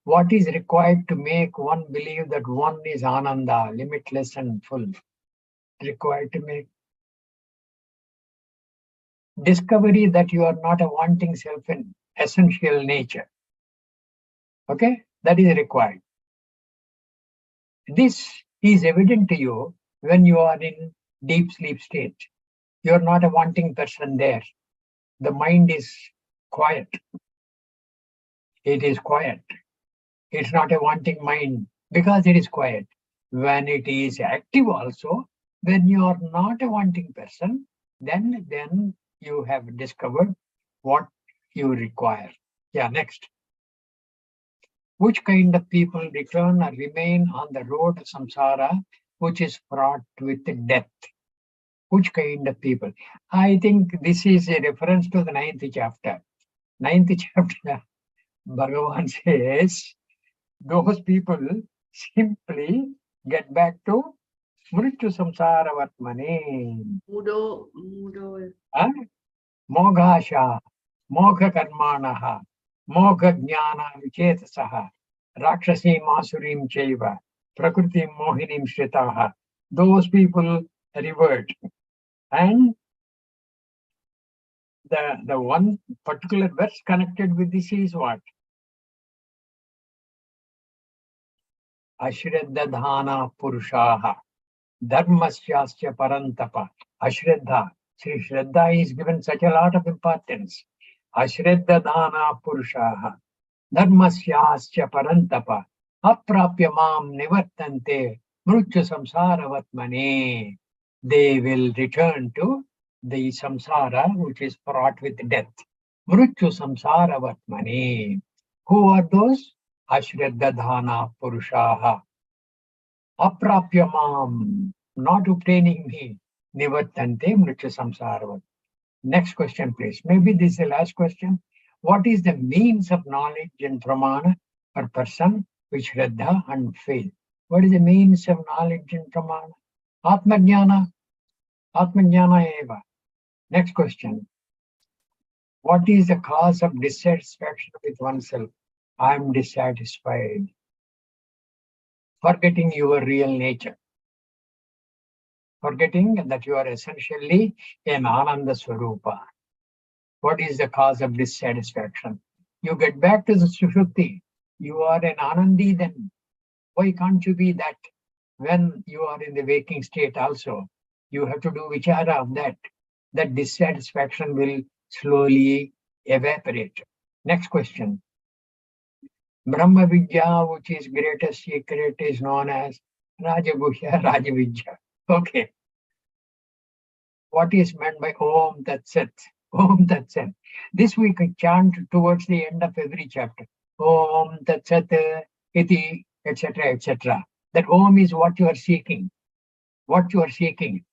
What is required to make one believe that one is Ananda, limitless and full? Required to make discovery that you are not a wanting self in essential nature. Okay, that is required. This is evident to you when you are in deep sleep state. You are not a wanting person there. The mind is quiet. It is quiet. It's not a wanting mind because it is quiet. When it is active also, when you are not a wanting person, then you have discovered what you require. Yeah, next. Which kind of people return or remain on the road of samsara, which is fraught with death? Which kind of people? I think this is a reference to the 9th chapter. 9th chapter, Bhagavan says, those people simply get back to Mrityu Samsara Vatmane. Mudo. Moghasha, Mogha Karmanaha, Mogha Jnana Vichetasaha, Rakshasi Masurim Chaiva, Prakriti Mohinim Shritaha. Those people revert. And the one particular verse connected with this is what? Ashraddha Dhana Purushaha, Dharmasyasya Parantapa. Ashraddha. Sri Shraddha is given such a lot of importance. Ashraddha Dhana Purushaha, Dharmasyasya Parantapa, Aprapya Mam Nivartante, Mrityu Samsara Vatmane. They will return to the samsara which is fraught with death. Mrityu Samsara Vatmane. Who are those? Ashraddha Dhana Purushaha. Aprapya Mam, not obtaining me. Nivartante Mrityu Samsara. Next question, please. Maybe this is the last question. What is the means of knowledge and pramana per person with Shraddha and faith? What is the means of knowledge and pramana? Atmajnana. Atmajnana eva. Next question. What is the cause of dissatisfaction with oneself? I am dissatisfied. Forgetting your real nature. Forgetting that you are essentially an Ananda Swarupa. What is the cause of dissatisfaction? You get back to the Sushupti. You are an Anandi then. Why can't you be that? When you are in the waking state also, you have to do vichara of that. That dissatisfaction will slowly evaporate. Next question. Brahma Vidya, which is greatest secret, is known as Rajaguhya Rajavidya. Okay. What is meant by Om Tat Sat? Om Tat Sat. This we can chant towards the end of every chapter. Om Tat Sat Iti, etc., etc. That Om is what you are seeking. What you are seeking.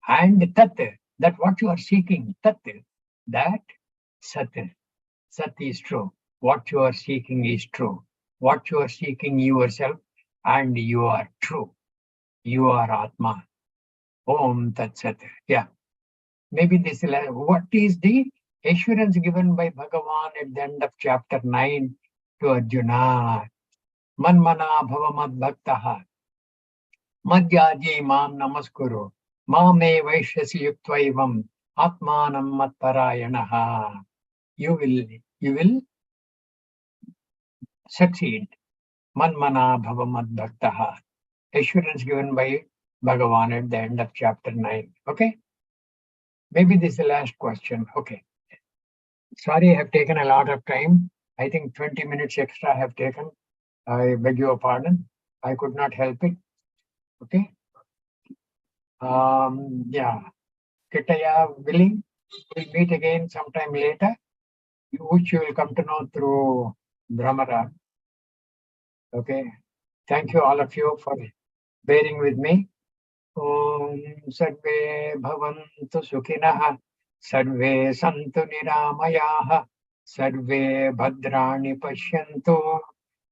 And Tat, that what you are seeking. Tat, that Sat. Sat is true. What you are seeking is true. What you are seeking yourself, and you are true. You are Atma. Om Tat Sat. Yeah. Maybe this is what is the assurance given by Bhagavan at the end of chapter 9 to Arjuna. Manmana bhavamad bhaktaha. Madhyaji mam namaskuru. Mame vaishyasi yuktvaivam. Atmanam matparayanaha. You will succeed. Manmana bhavamad bhaktaha. Assurance given by Bhagavan at the end of chapter 9. Okay? Maybe this is the last question. Okay. Sorry, I have taken a lot of time. I think 20 minutes extra I have taken. I beg your pardon. I could not help it. Okay. Yeah. Kitaya willing. We'll meet again sometime later, which you will come to know through Brahmara. Okay. Thank you all of you for bearing with me. Om Sarve Bhavantu Sukhinah. Sarve Santu Niramayah. Sarve Bhadrani Pashyantu.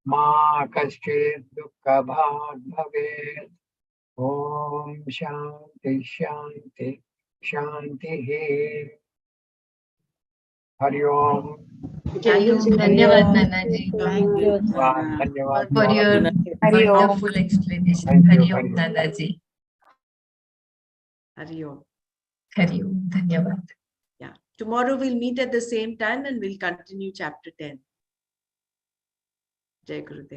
Ma Kaschid Dukkha Bhag Bhavet. Om Shanti Shanti Shanti. Hari Om. Dhanyavad, Nanaji, Thank you. Dhanyavad. for your Hari Om. wonderful explanation. Thank you, Hari Hari Om, Om. Nanaji. Hari Om. Hari Om, Dhanyavad. Yeah. Tomorrow we'll meet at the same time and we'll continue chapter 10. Jai Gurudev.